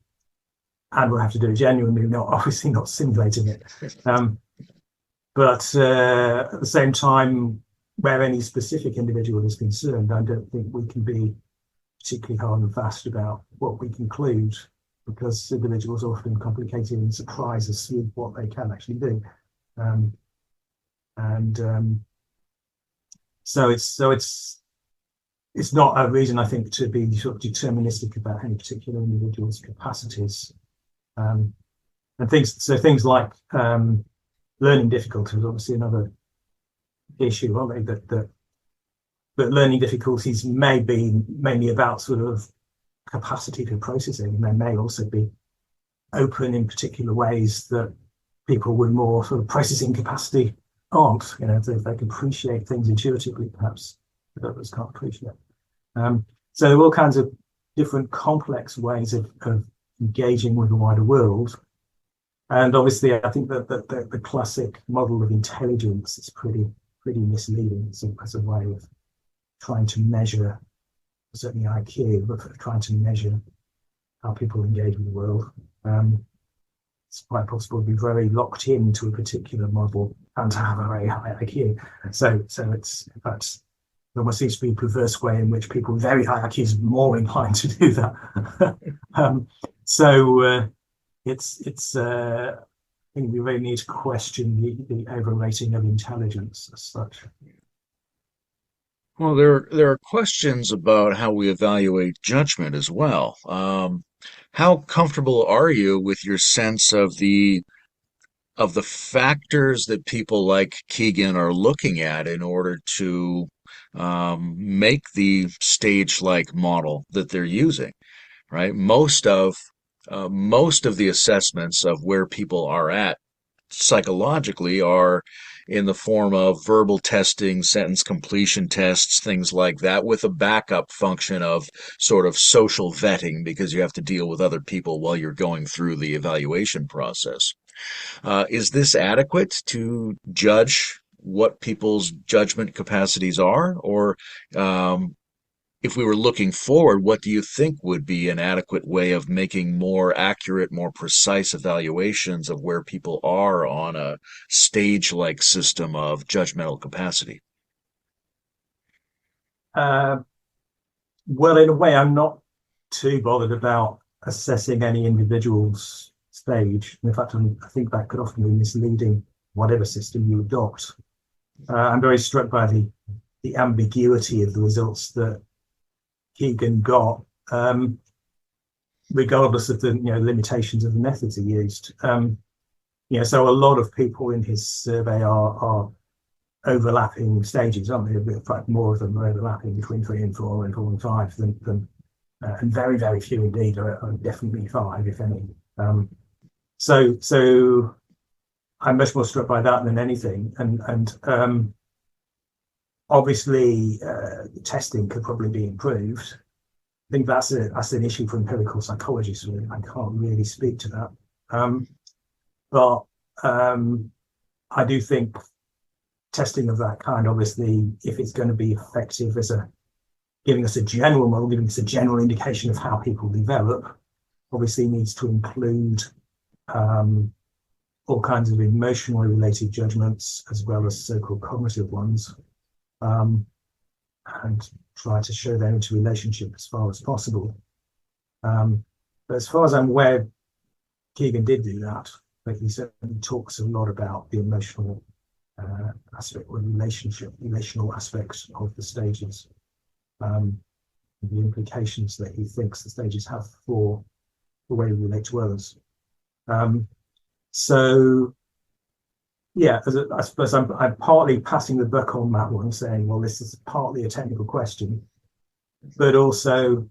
we'll have to do it genuinely, obviously not simulating it. But at the same time, where any specific individual is concerned, I don't think we can be particularly hard and fast about what we conclude, because individuals are often complicated and surprise us with what they can actually do. Um, and it's not a reason, I think, to be sort of deterministic about any particular individual's capacities. Um, and things like learning difficulties, obviously another issue, aren't they? That learning difficulties may be mainly about sort of capacity for processing, and they may also be open in particular ways that people with more sort of processing capacity aren't. You know, they can appreciate things intuitively, perhaps that others can't appreciate. So there are all kinds of different complex ways of engaging with the wider world. And obviously, I think that the classic model of intelligence is pretty misleading as a way of trying to measure, certainly IQ, but trying to measure how people engage with the world. It's quite possible to be very locked into a particular model and to have a very high IQ. So it's in fact there almost seems to be a perverse way in which people with very high IQs are more inclined to do that. So it's I think we really need to question the overrating of intelligence as such. Well, there are questions about how we evaluate judgment as well. How comfortable are you with your sense of the factors that people like Keegan are looking at in order to make the stage-like model that they're using, right? Most of the assessments of where people are at psychologically are in the form of verbal testing, sentence completion tests, things like that, with a backup function of sort of social vetting because you have to deal with other people while you're going through the evaluation process. Is this adequate to judge what people's judgment capacities are? Or if we were looking forward, what do you think would be an adequate way of making more accurate, more precise evaluations of where people are on a stage-like system of judgmental capacity? Uh, well, in a way, I'm not too bothered about assessing any individual's stage. In fact, I think that could often be misleading, whatever system you adopt. I'm very struck by the ambiguity of the results that Keegan got, regardless of the limitations of the methods he used. So a lot of people in his survey are overlapping stages, aren't they? In fact, more of them are overlapping between 3 and 4 and 5 and very, very few indeed are definitely 5, if any. So I'm much more struck by that than anything. And obviously, testing could probably be improved. I think that's an issue for empirical psychologists. So I can't really speak to that. But I do think testing of that kind, obviously, if it's going to be effective as giving us a general model, giving us a general indication of how people develop, obviously needs to include all kinds of emotionally related judgments as well as so-called cognitive ones, and try to show their interrelationship as far as possible. But as far as I'm aware, Keegan did do that, but he certainly talks a lot about the emotional aspect or relational aspects of the stages, the implications that he thinks the stages have for the way we relate to others. So yeah, I suppose I'm partly passing the buck on that one, saying, well, this is partly a technical question, but also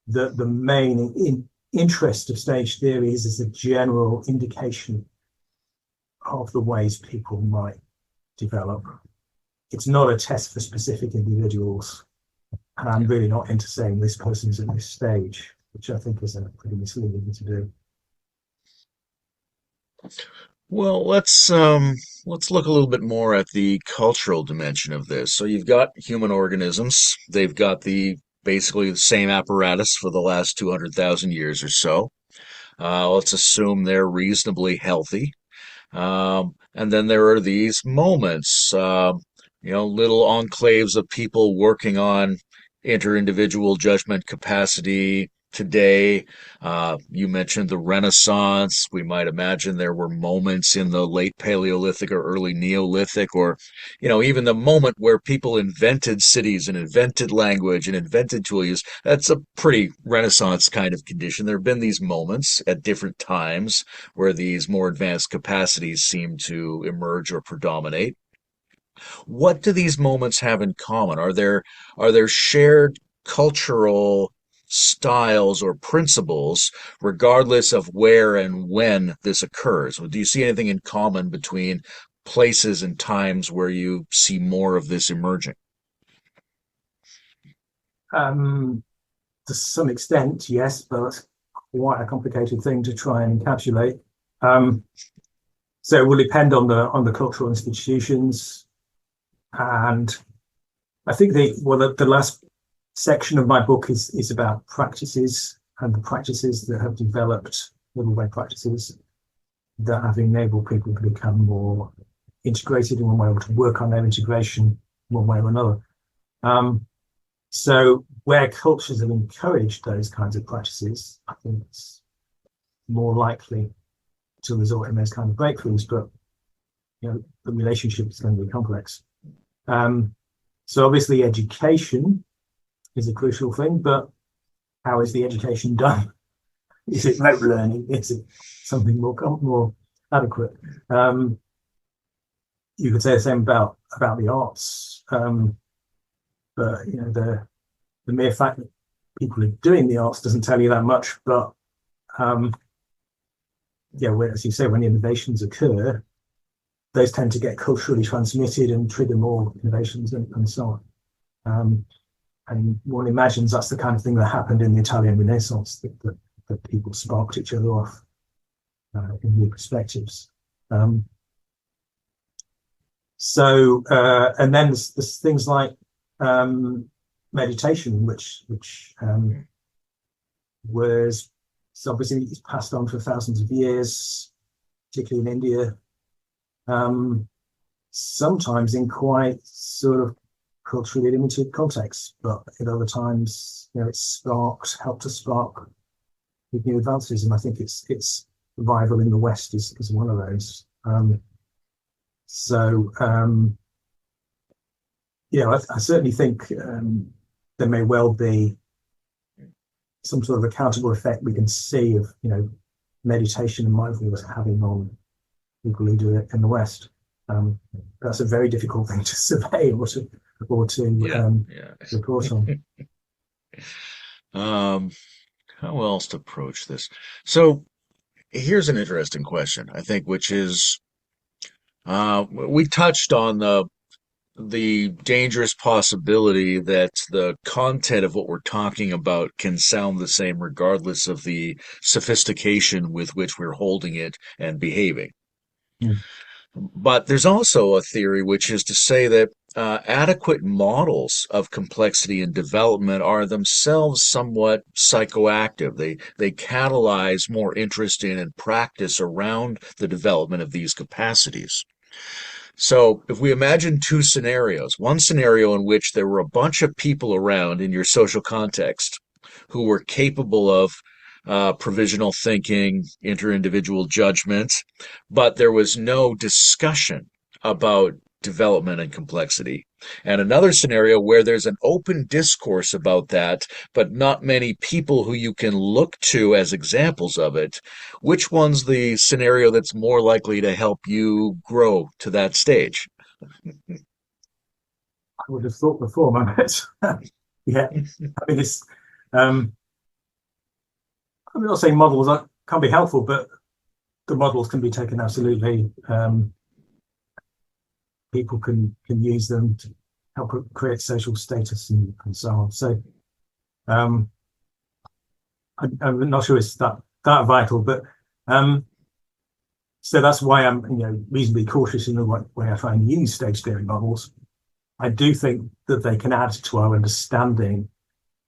the main interest of stage theory is as a general indication of the ways people might develop. It's not a test for specific individuals, and I'm really not into saying this person's at this stage, which I think is a pretty misleading thing to do. Well, let's look a little bit more at the cultural dimension of this. So you've got human organisms. They've got the basically the same apparatus for the last 200,000 years or so. Let's assume they're reasonably healthy. And then there are these moments. little enclaves of people working on interindividual judgment capacity today. You mentioned the Renaissance. We might imagine there were moments in the late Paleolithic or early Neolithic, or, even the moment where people invented cities and invented language and invented tool use. That's a pretty Renaissance kind of condition. There have been these moments at different times where these more advanced capacities seem to emerge or predominate. What do these moments have in common? Are there shared cultural styles or principles, regardless of where and when this occurs? Do you see anything in common between places and times where you see more of this emerging? Um, to some extent, yes, but it's quite a complicated thing to try and encapsulate. Um, so it will depend on the cultural institutions, and I think the last section of my book is about practices and the practices that have developed, middle way practices that have enabled people to become more integrated in one way, or to work on their integration one way or another. So where cultures have encouraged those kinds of practices, I think it's more likely to result in those kind of breakthroughs, but the relationship is going to be complex. So obviously education is a crucial thing, but how is the education done? Is it rote learning? Is it something more adequate? You could say the same about the arts, but the mere fact that people are doing the arts doesn't tell you that much. But as you say, when innovations occur, those tend to get culturally transmitted and trigger more innovations and so on. And one imagines that's the kind of thing that happened in the Italian Renaissance, that people sparked each other off in new perspectives. And then there's things like meditation, which was obviously it's passed on for thousands of years, particularly in India. Sometimes in quite sort of culturally limited contexts, but at other times, it's helped to spark new advances, and I think its revival in the West is one of those. I certainly think there may well be some sort of accountable effect we can see of meditation and mindfulness having on people who do it in the West. That's a very difficult thing to survey or to report on. How else to approach this? So here's an interesting question, I think, which is we touched on the dangerous possibility that the content of what we're talking about can sound the same regardless of the sophistication with which we're holding it and behaving. Mm. But there's also a theory which is to say that adequate models of complexity and development are themselves somewhat psychoactive. They catalyze more interest in and practice around the development of these capacities. So if we imagine two scenarios, one scenario in which there were a bunch of people around in your social context who were capable of provisional thinking, interindividual judgment, but there was no discussion about development and complexity. And another scenario where there's an open discourse about that, but not many people who you can look to as examples of it. Which one's the scenario that's more likely to help you grow to that stage? I would have thought the former. Yeah, I mean it's. I'm not saying models can't be helpful, but the models can be taken absolutely. People can use them to help create social status and so on. So I'm not sure it's that vital, but so that's why I'm reasonably cautious in the way I try and use stage theory models. I do think that they can add to our understanding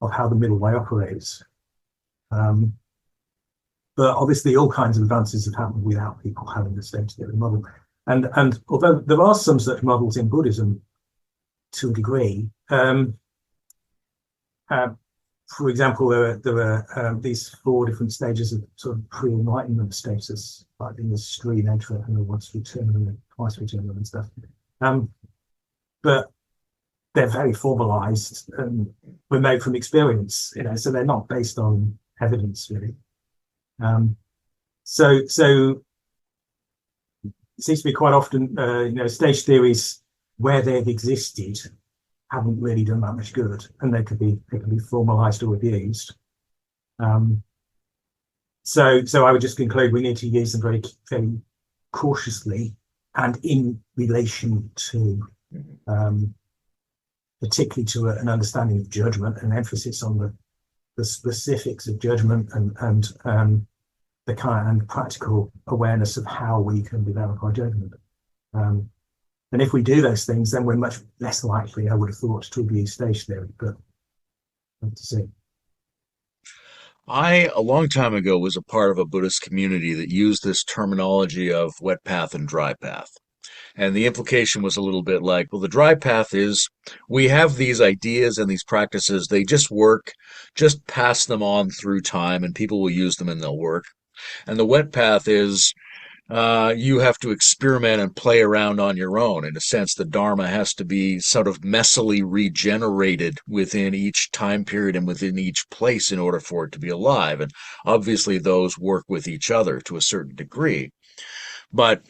of how the middle way operates. But obviously all kinds of advances have happened without people having the stage theory model. And although there are some such models in Buddhism, to a degree. For example, there were these 4 different stages of sort of pre-enlightenment status, like in the stream entry and the once return and the twice return and stuff. But they're very formalized and were made from experience, so they're not based on evidence really. So it seems to be quite often, stage theories where they've existed haven't really done that much good, and they can be formalized or abused. So I would just conclude we need to use them very, very cautiously and in relation to, particularly to an understanding of judgment and emphasis on the specifics of judgment and the kind and practical awareness of how we can develop our judgment. And if we do those things, then we're much less likely, I would have thought, to abuse stage theory. But have to see. I, a long time ago, was a part of a Buddhist community that used this terminology of wet path and dry path. And the implication was a little bit like, well, the dry path is we have these ideas and these practices, they just work, just pass them on through time and people will use them and they'll work. And the wet path is you have to experiment and play around on your own. In a sense, the Dharma has to be sort of messily regenerated within each time period and within each place in order for it to be alive. And obviously, those work with each other to a certain degree. But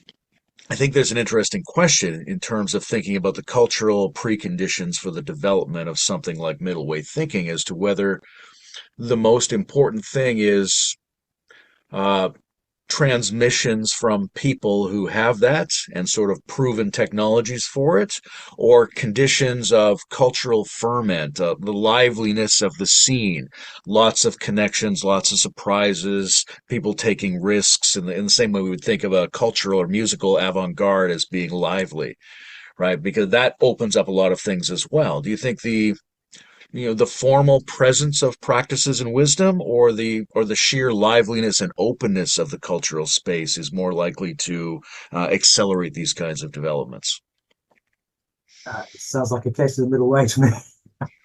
I think there's an interesting question in terms of thinking about the cultural preconditions for the development of something like middle way thinking as to whether the most important thing is transmissions from people who have that and sort of proven technologies for it, or conditions of cultural ferment, the liveliness of the scene, lots of connections, lots of surprises, people taking risks in the same way we would think of a cultural or musical avant-garde as being lively, right? Because that opens up a lot of things as well. Do you think the formal presence of practices and wisdom, or the sheer liveliness and openness of the cultural space is more likely to accelerate these kinds of developments? It sounds like a case of the middle way to me.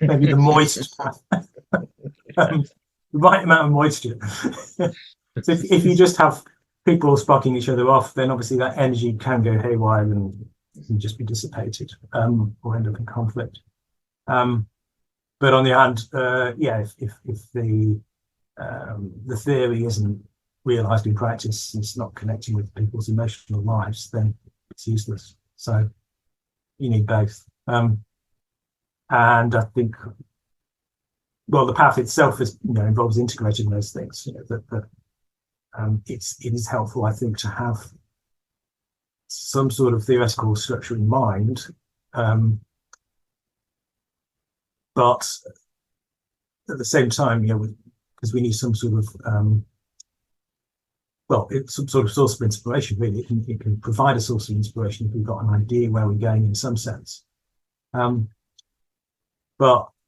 Maybe the moist, the right amount of moisture. So if you just have people sparking each other off, then obviously that energy can go haywire and just be dissipated, or end up in conflict. But on the other hand, if the theory isn't realized in practice, it's not connecting with people's emotional lives, then it's useless. So you need both. And I think, well, the path itself is, involves integrating those things. It is helpful, I think, to have some sort of theoretical structure in mind. But at the same time, because we need some sort of, it's some sort of source of inspiration, really. It can provide a source of inspiration if we've got an idea where we're going in some sense. But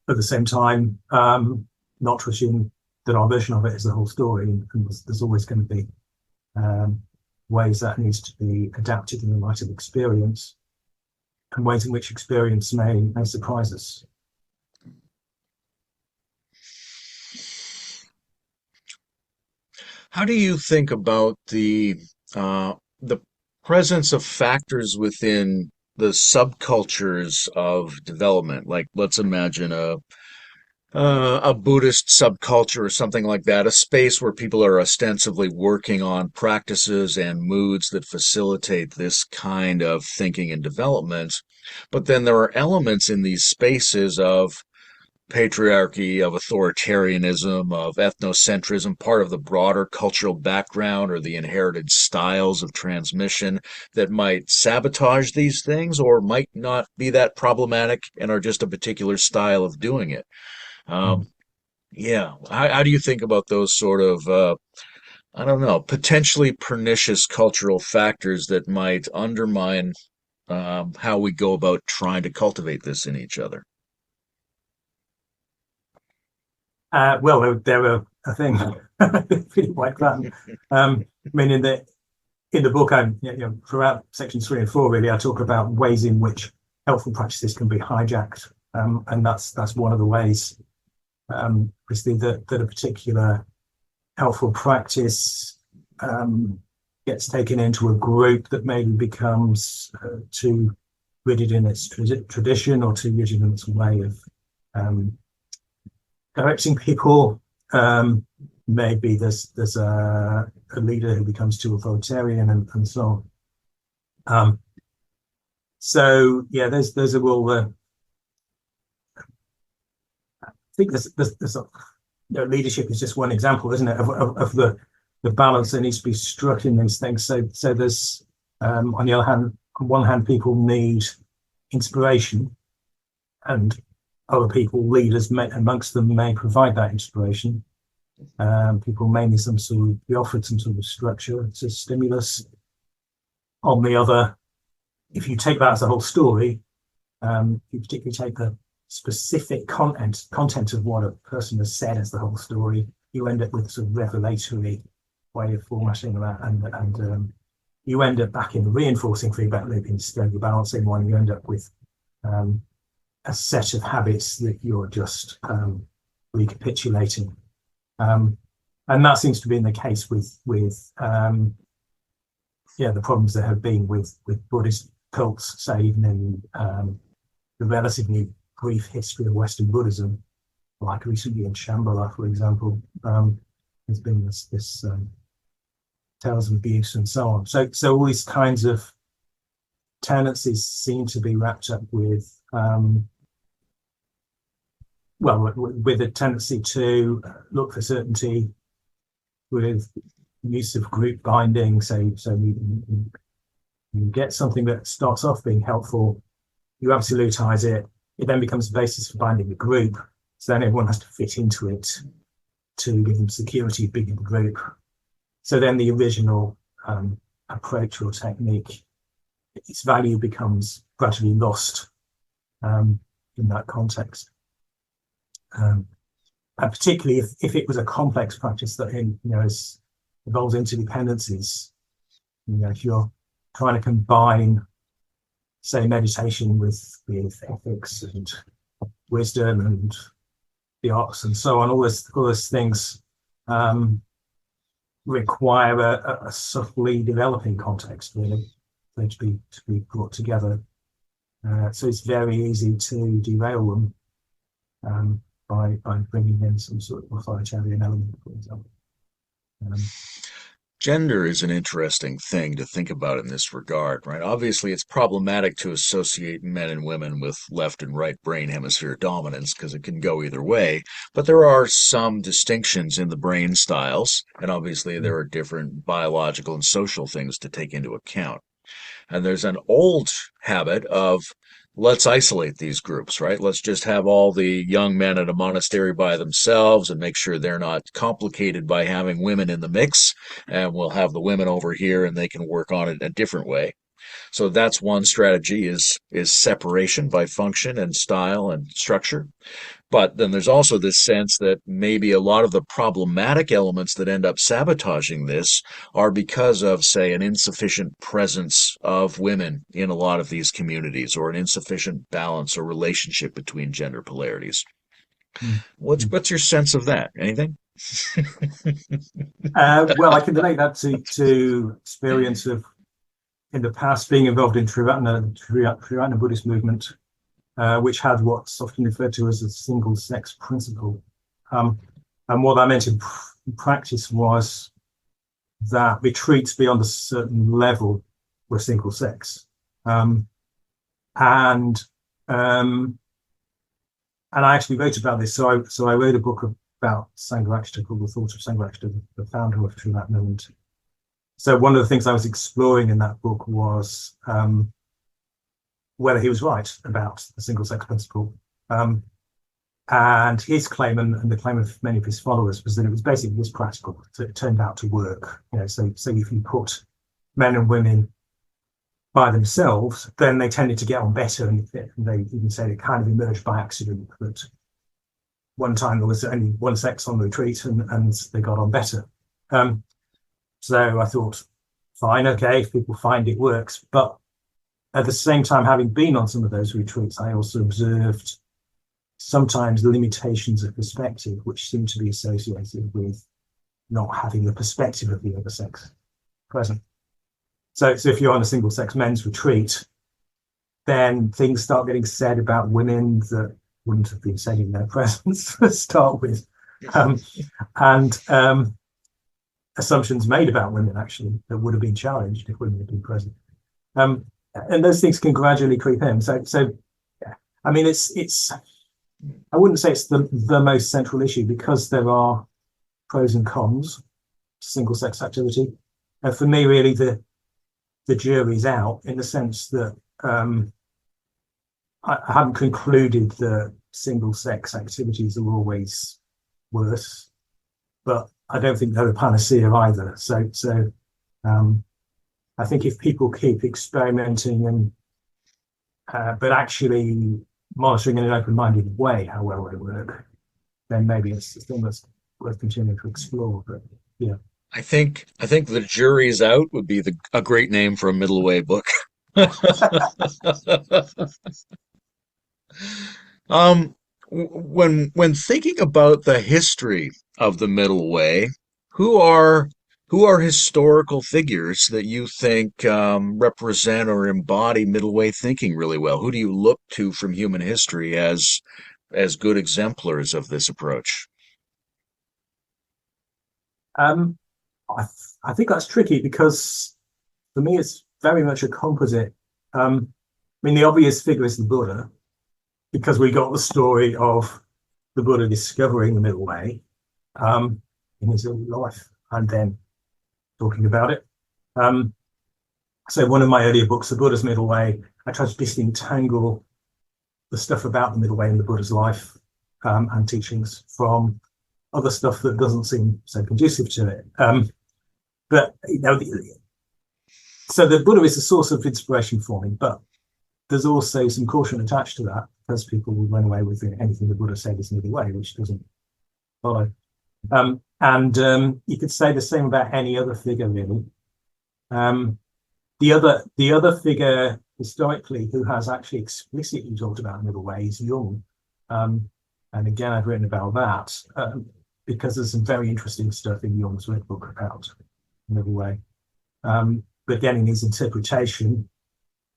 at the same time, not to assume that our version of it is the whole story, and there's always going to be ways that needs to be adapted in the light of experience, and ways in which experience may surprise us. How do you think about the presence of factors within the subcultures of development? Like, let's imagine a Buddhist subculture or something like that, a space where people are ostensibly working on practices and moods that facilitate this kind of thinking and development. But then there are elements in these spaces of patriarchy, of authoritarianism, of ethnocentrism, part of the broader cultural background or the inherited styles of transmission that might sabotage these things or might not be that problematic and are just a particular style of doing it. How do you think about those sort of, I don't know, potentially pernicious cultural factors that might undermine how we go about trying to cultivate this in each other? Well, they were a thing, pretty like that. I mean, in the book, throughout sections 3 and 4, really, I talk about ways in which helpful practices can be hijacked, and that's one of the ways. Obviously, that a particular helpful practice gets taken into a group that maybe becomes too rigid in its tradition or too rigid in its way of directing people. Maybe there's a leader who becomes too authoritarian and so on. So yeah, those are all. I think there's leadership is just one example, isn't it, of the balance that needs to be struck in these things. So there's on the other hand, on one hand, people need inspiration, and other people, leaders amongst them, may provide that inspiration. People may need be offered some sort of structure, it's a stimulus. On the other, if you take that as a whole story, you particularly take the specific content of what a person has said as the whole story, you end up with a sort of revelatory way of formatting that, and you end up back in the reinforcing feedback loop instead of the balancing one. You end up with a set of habits that you're just recapitulating, and that seems to be in the case with the problems there have been with Buddhist cults, say even in the relatively brief history of Western Buddhism, like recently in Shambhala, for example. There's been this tales of abuse and so on. So all these kinds of tendencies seem to be wrapped up with with a tendency to look for certainty, with use of group binding. So you get something that starts off being helpful, you absolutize it, it then becomes the basis for binding the group. So then everyone has to fit into it to give them security of being in the group. So then the original approach or technique, its value becomes gradually lost in that context. And particularly if it was a complex practice that evolves into dependencies, if you're trying to combine, say, meditation with ethics and wisdom and the arts and so on, all those things require a subtly developing context, really, to be brought together. So it's very easy to derail them by bringing in some sort of authoritarian element, for example. Gender is an interesting thing to think about in this regard, right? Obviously, it's problematic to associate men and women with left and right brain hemisphere dominance because it can go either way. But there are some distinctions in the brain styles, and obviously there are different biological and social things to take into account. And there's an old habit of let's isolate these groups, right? Let's just have all the young men at a monastery by themselves and make sure they're not complicated by having women in the mix. And we'll have the women over here and they can work on it a different way. So that's one strategy is separation by function and style and structure. But then there's also this sense that maybe a lot of the problematic elements that end up sabotaging this are because of, say, an insufficient presence of women in a lot of these communities, or an insufficient balance or relationship between gender polarities. What's your sense of that? Anything? Well, I can relate that to experience of, in the past, being involved in Triratna Buddhist movement, which had what's often referred to as a single-sex principle. And what that meant in practice was that retreats beyond a certain level were single-sex. And I actually wrote about this. So I wrote a book about Sangharakshita called The Thought of Sangharakshita, the founder of Triratna movement. So one of the things I was exploring in that book was whether he was right about the single-sex principle. And his claim, and the claim of many of his followers, was that it was basically practical. So it turned out to work. So if you put men and women by themselves, then they tended to get on better. And they even said it kind of emerged by accident that one time there was only one sex on the retreat and they got on better. So I thought, fine, okay, if people find it works. But at the same time, having been on some of those retreats, I also observed sometimes the limitations of perspective, which seem to be associated with not having the perspective of the other sex present. So if you're on a single-sex men's retreat, then things start getting said about women that wouldn't have been said in their presence to start with, and assumptions made about women actually that would have been challenged if women had been present. And those things can gradually creep in. So yeah. I mean, it's I wouldn't say it's the most central issue, because there are pros and cons to single-sex activity. And for me, really, the jury's out, in the sense that I haven't concluded that single-sex activities are always worse, but I don't think they're a panacea either. So I think if people keep experimenting and but actually monitoring in an open-minded way how well they work, then maybe it's a thing that's worth continuing to explore. But yeah, I think the jury's out would be a great name for a middle way book. Um, when thinking about the history of the middle way, who are who are historical figures that you think represent or embody middle way thinking really well? Who do you look to from human history as good exemplars of this approach? um, I, I think that's tricky, because for me it's very much a composite. I mean, the obvious figure is the Buddha, because we got the story of the Buddha discovering the middle way in his early life and then talking about it. Um, so one of my earlier books, The Buddha's Middle Way, I tried to disentangle the stuff about the middle way in the Buddha's life and teachings from other stuff that doesn't seem so conducive to it. But you know, so the Buddha is a source of inspiration for me, but there's also some caution attached to that, because people will run away with anything the Buddha said is middle way, which doesn't follow. And you could say the same about any other figure, really. The other figure historically who has actually explicitly talked about middle way is Jung. And again, I've written about that because there's some very interesting stuff in Jung's Red Book about middle way. But again, in his interpretation,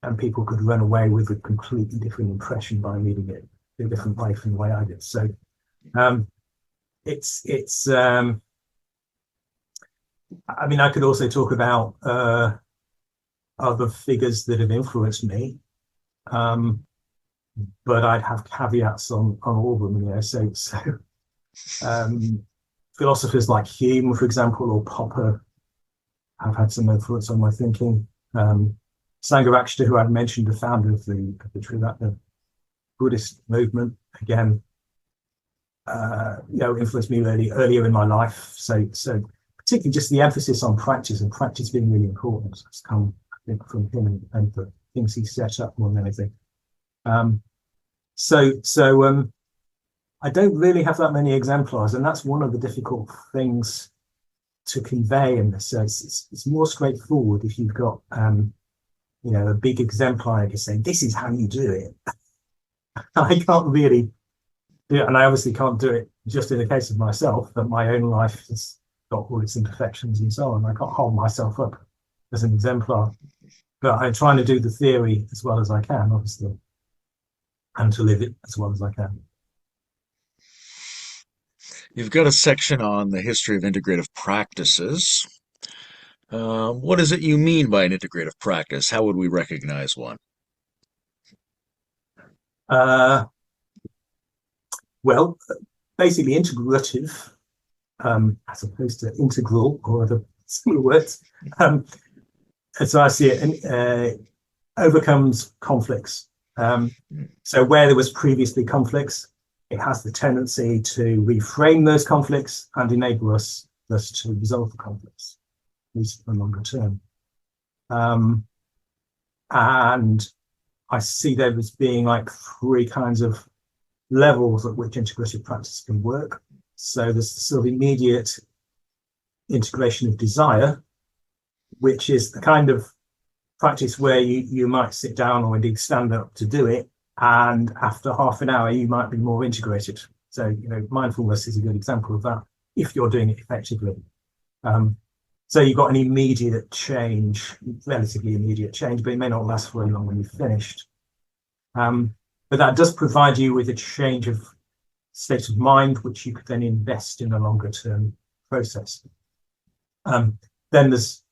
and people could run away with a completely different impression by reading it a different way from the way I did. So it's I mean, I could also talk about other figures that have influenced me, but I'd have caveats on all of them, you know. So philosophers like Hume, for example, or Popper have had some influence on my thinking. Sangharakshita, who I've mentioned, the founder of the Buddhist movement, again, influenced me earlier in my life. So particularly just the emphasis on practice, and practice being really important, has come, I think, from him and the things he set up more than anything. I don't really have that many exemplars, and that's one of the difficult things to convey in this. So it's more straightforward if you've got a big exemplar and saying, this is how you do it. I can't really do it, and I obviously can't do it just in the case of myself, but my own life has got all its imperfections and so on. I can't hold myself up as an exemplar, but I'm trying to do the theory as well as I can, obviously, and to live it as well as I can. You've got a section on the history of integrative practices. What is it you mean by an integrative practice? How would we recognize one? Well, basically integrative, as opposed to integral or other similar words, as I see it, overcomes conflicts. So where there was previously conflicts, it has the tendency to reframe those conflicts and enable us to resolve the conflicts, at least for the longer term. And I see there as being like three kinds of levels at which integrative practice can work. So there's the sort of immediate integration of desire, which is the kind of practice where you might sit down or indeed stand up to do it, and after half an hour you might be more integrated. So, mindfulness is a good example of that if you're doing it effectively. So you've got an immediate change, relatively immediate change, but it may not last very long when you've finished. But that does provide you with a change of state of mind, which you could then invest in a longer term process. Then there's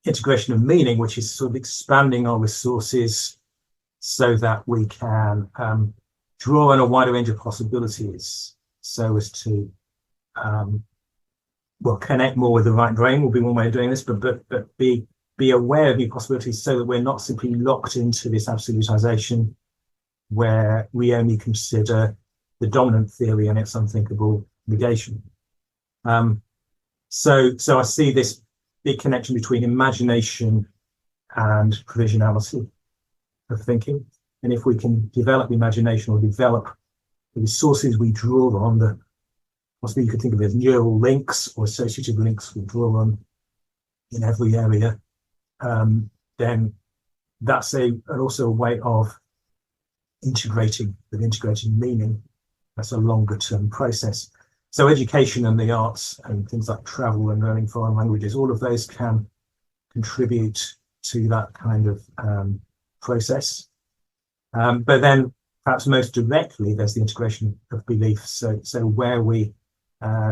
integration of meaning, which is sort of expanding our resources so that we can draw on a wider range of possibilities so as to connect more with the right brain will be one way of doing this, but be aware of new possibilities so that we're not simply locked into this absolutization where we only consider the dominant theory and its unthinkable negation. So I see this big connection between imagination and provisionality of thinking. And if we can develop imagination or develop the resources we draw on, possibly you could think of it as neural links or associative links we draw on in every area, then that's also a way of integrating meaning. That's a longer term process. So education and the arts and things like travel and learning foreign languages, all of those can contribute to that kind of process. But then perhaps most directly, there's the integration of beliefs. So where we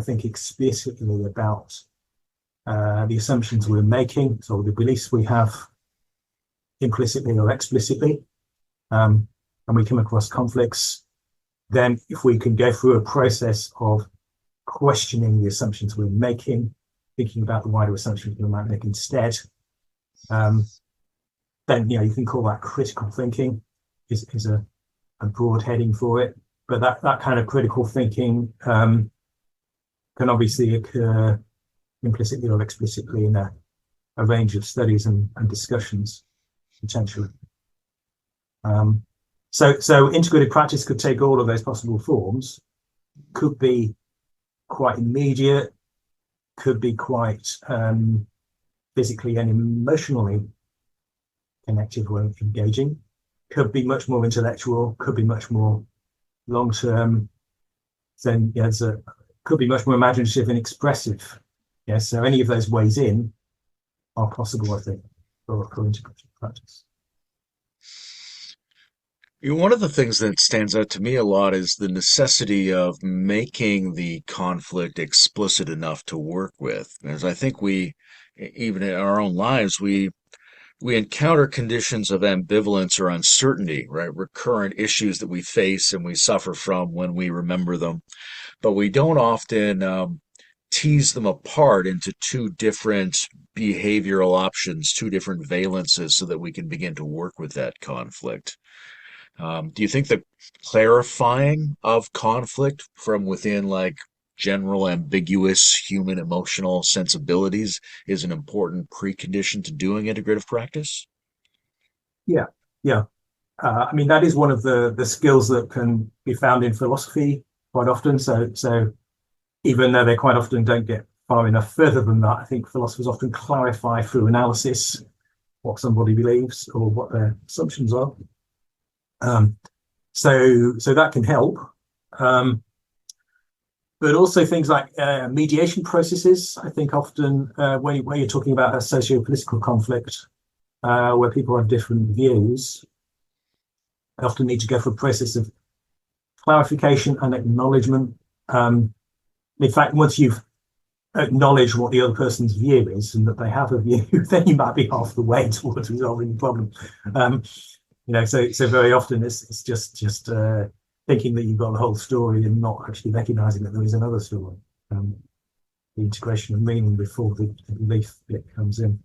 think explicitly about the assumptions we're making, so the beliefs we have implicitly or explicitly, and we come across conflicts, then if we can go through a process of questioning the assumptions we're making, thinking about the wider assumptions we might make instead, then you can call that critical thinking, is a broad heading for it. But that kind of critical thinking can obviously occur implicitly or explicitly in a range of studies and discussions, potentially. So integrated practice could take all of those possible forms, could be quite immediate, could be quite physically and emotionally connected or engaging, could be much more intellectual, could be much more long-term, then could be much more imaginative and expressive. So any of those ways in are possible, I think, for integrated practice. One of the things that stands out to me a lot is the necessity of making the conflict explicit enough to work with. As I think even in our own lives, we encounter conditions of ambivalence or uncertainty, right? Recurrent issues that we face and we suffer from when we remember them, but we don't often tease them apart into two different behavioral options, two different valences, so that we can begin to work with that conflict. Do you think the clarifying of conflict from within, like general ambiguous human emotional sensibilities, is an important precondition to doing integrative practice? Yeah. I mean, that is one of the skills that can be found in philosophy quite often. So even though they quite often don't get far enough further than that, I think philosophers often clarify through analysis what somebody believes or what their assumptions are. So that can help. But also things like mediation processes, I think often when you're talking about a socio-political conflict where people have different views, they often need to go through a process of clarification and acknowledgement. In fact, once you've acknowledged what the other person's view is and that they have a view, then you might be half the way towards resolving the problem. So very often it's just thinking that you've got the whole story and not actually recognizing that there is another story. The integration of meaning before the belief bit comes in.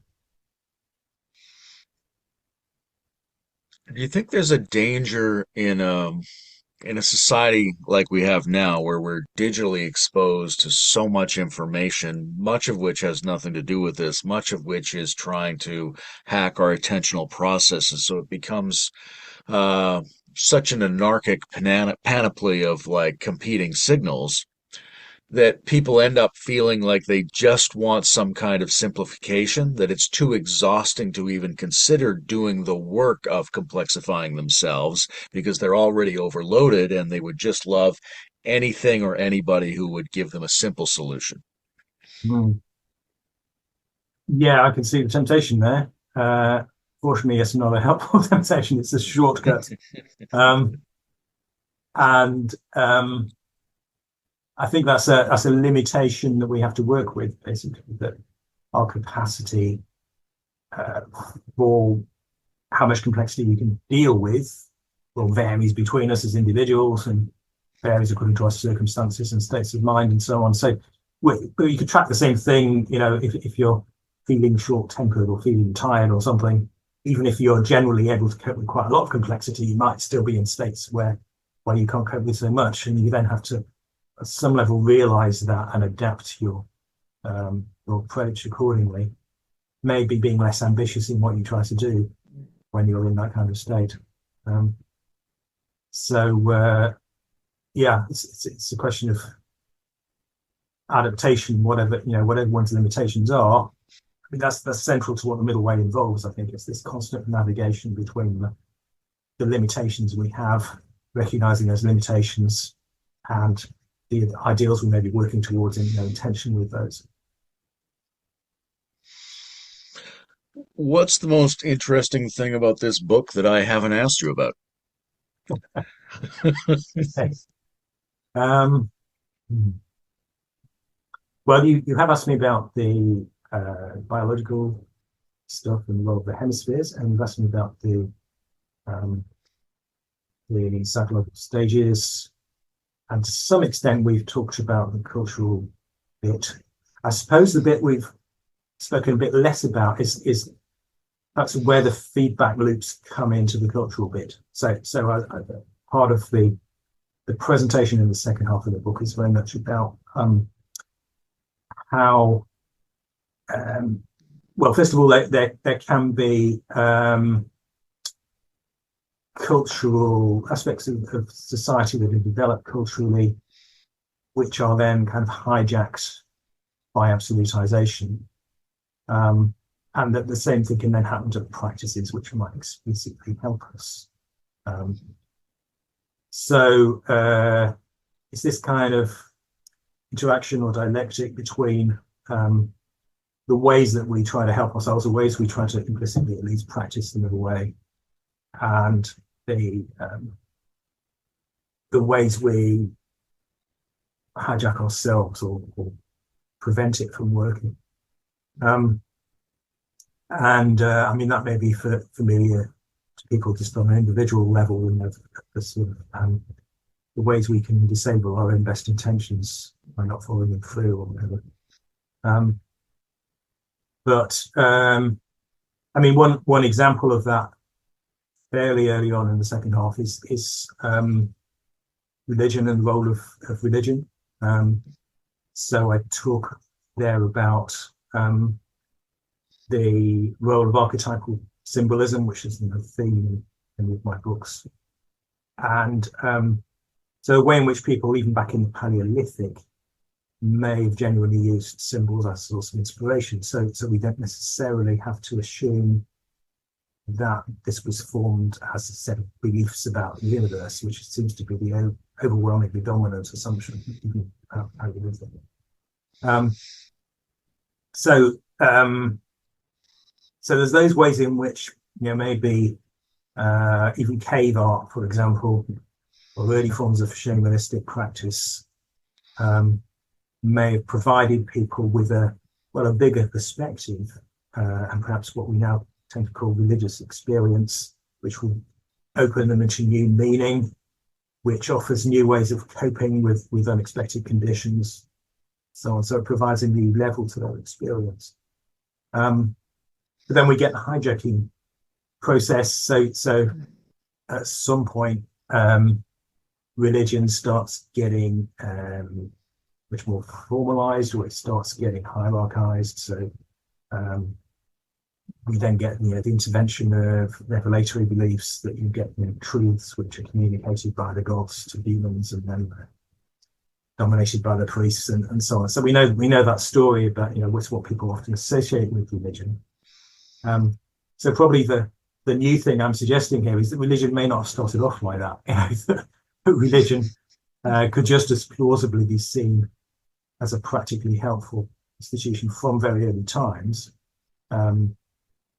Do you think there's a danger in a society like we have now, where we're digitally exposed to so much information, much of which has nothing to do with this, much of which is trying to hack our attentional processes, so it becomes such an anarchic panoply of like competing signals? that people end up feeling like they just want some kind of simplification, that it's too exhausting to even consider doing the work of complexifying themselves because they're already overloaded and they would just love anything or anybody who would give them a simple solution. Mm. Yeah, I can see the temptation there. Fortunately, it's not a helpful temptation. It's a shortcut. Um, and I think that's a limitation that we have to work with, basically, that our capacity for how much complexity we can deal with well varies between us as individuals and varies according to our circumstances and states of mind and so on. So you could track the same thing, if you're feeling short-tempered or feeling tired or something, even if you're generally able to cope with quite a lot of complexity, you might still be in states where you can't cope with so much, and you then have to, at some level, realize that and adapt your approach accordingly. Maybe being less ambitious in what you try to do when you're in that kind of state. Yeah, it's a question of adaptation, whatever one's limitations are. I mean, that's central to what the middle way involves. I think it's this constant navigation between the limitations we have, recognizing those limitations, and the ideals we may be working towards in tension with those. What's the most interesting thing about this book that I haven't asked you about? um, well, you have asked me about the biological stuff and the role of the hemispheres, and you've asked me about the psychological stages, and to some extent we've talked about the cultural bit. I suppose the bit we've spoken a bit less about is that's where the feedback loops come into the cultural bit. So part of the presentation in the second half of the book is very much about how well, first of all, there can be cultural aspects of society that have developed culturally, which are then kind of hijacked by absolutization. And that the same thing can then happen to practices which might explicitly help us. It's this kind of interaction or dialectic between the ways that we try to help ourselves, the ways we try to implicitly at least practice the middle way, and the ways we hijack ourselves or prevent it from working. I mean, that may be familiar to people just on an individual level, the sort of the ways we can disable our own best intentions by not following them through or whatever. I mean, one example of that fairly early on in the second half is religion and the role of religion. So I talk there about the role of archetypal symbolism, which is a theme in my books, and so the way in which people, even back in the Paleolithic, may have genuinely used symbols as a source of inspiration. So we don't necessarily have to assume that this was formed as a set of beliefs about the universe, which seems to be the overwhelmingly dominant assumption about Paleolithic. So there's those ways in which maybe even cave art, for example, or early forms of shamanistic practice may have provided people with a bigger perspective and perhaps what we now tend to call religious experience, which will open them into new meaning, which offers new ways of coping with unexpected conditions, so on. So it provides a new level to their experience. But then we get the hijacking process. So at some point, religion starts getting much more formalized, or it starts getting hierarchized. So we then get the intervention of revelatory beliefs, that you get truths which are communicated by the gods to demons, and then dominated by the priests and so on. So we know that story about, what's what people often associate with religion. So probably the new thing I'm suggesting here is that religion may not have started off like that. Religion could just as plausibly be seen as a practically helpful institution from very early times,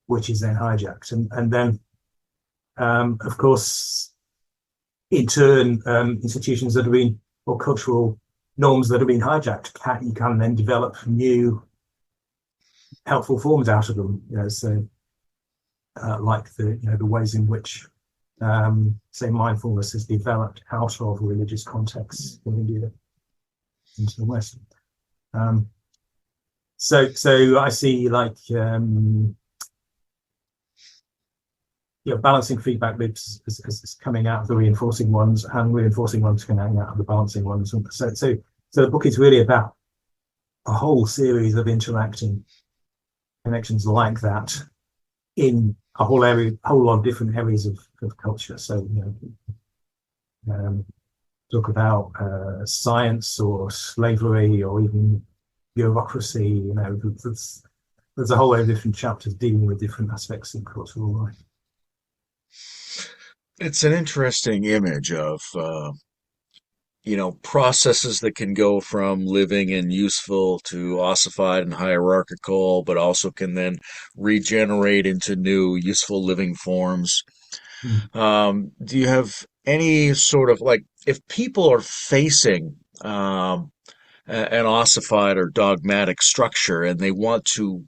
which is then hijacked. And then, of course, in turn, institutions that have been, or cultural norms that have been hijacked, you can then develop new helpful forms out of them. So like the ways in which, say, mindfulness has developed out of religious contexts in India into the West. So I see like balancing feedback loops as coming out of the reinforcing ones, and reinforcing ones coming out of the balancing ones. And so the book is really about a whole series of interacting connections like that in a whole lot of different areas of culture. So talk about science or slavery or even bureaucracy. There's a whole lot of different chapters dealing with different aspects of cultural life. It's an interesting image of, processes that can go from living and useful to ossified and hierarchical, but also can then regenerate into new useful living forms. Mm. Do you have any sort of like, if people are facing an ossified or dogmatic structure and they want to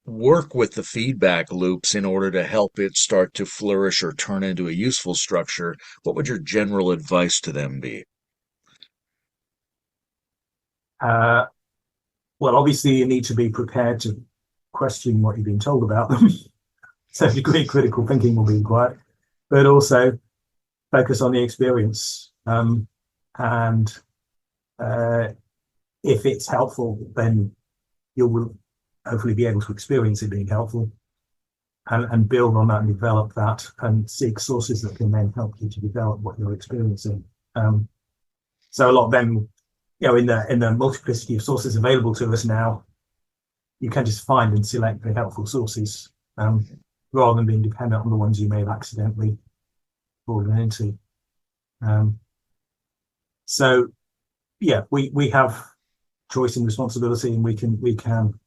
work with the feedback loops in order to help it start to flourish or turn into a useful structure, what would your general advice to them be? Uh, well, obviously, you need to be prepared to question what you've been told about them. So, a degree of critical thinking will be required, but also focus on the experience. And if it's helpful, then you will hopefully be able to experience it being helpful, and build on that and develop that and seek sources that can then help you to develop what you're experiencing. So a lot of them, in the multiplicity of sources available to us now, you can just find and select the helpful sources, rather than being dependent on the ones you may have accidentally fallen into. So yeah, we have choice and responsibility, and we can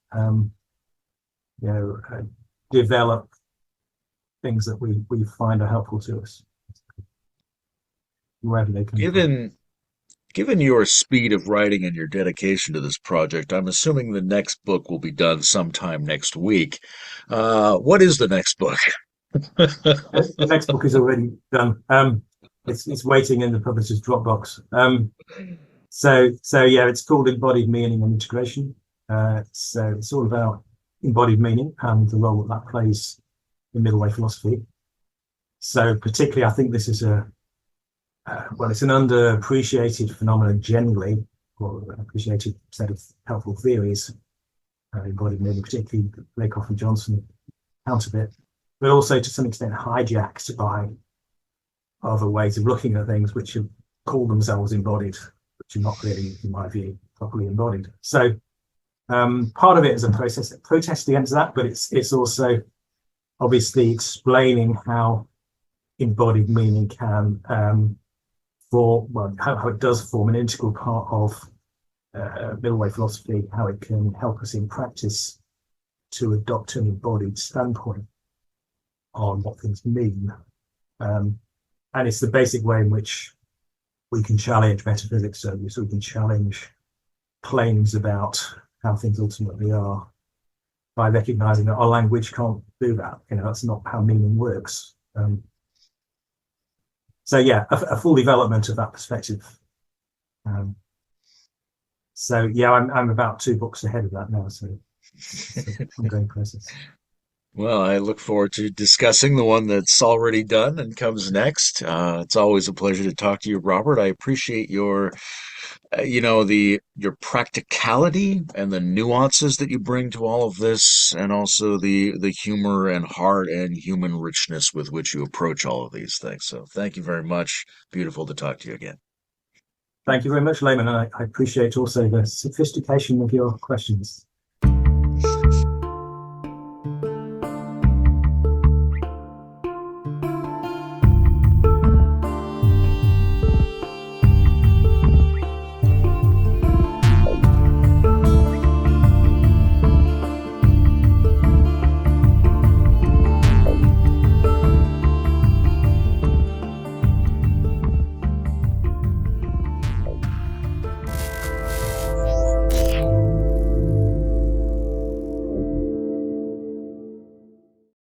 develop things that we find are helpful to us, wherever they come from. Given your speed of writing and your dedication to this project, I'm assuming the next book will be done sometime next week. What is the next book? The next book is already done. It's waiting in the publisher's Dropbox. So yeah, it's called Embodied Meaning and Integration. So it's all about embodied meaning and the role that plays in middle way philosophy. So particularly, I think this is it's an underappreciated phenomenon generally, or an appreciated set of helpful theories, embodied meaning, particularly Lakoff and Johnson account of it, but also to some extent hijacked by other ways of looking at things which have called themselves embodied, which are not really, in my view, properly embodied. So part of it is a protest against that, but it's also obviously explaining how embodied meaning can how it does form an integral part of middle way philosophy, how it can help us in practice to adopt an embodied standpoint on what things mean. And it's the basic way in which we can challenge metaphysics, so we can challenge claims about how things ultimately are by recognizing that our language can't do that. That's not how meaning works. So yeah, a full development of that perspective. So yeah, I'm about 2 books ahead of that now. So it's an ongoing process. Well, I look forward to discussing the one that's already done and comes next. It's always a pleasure to talk to you, Robert. I appreciate your, your practicality and the nuances that you bring to all of this, and also the humor and heart and human richness with which you approach all of these things. So, thank you very much. Beautiful to talk to you again. Thank you very much, Layman. I appreciate also the sophistication of your questions.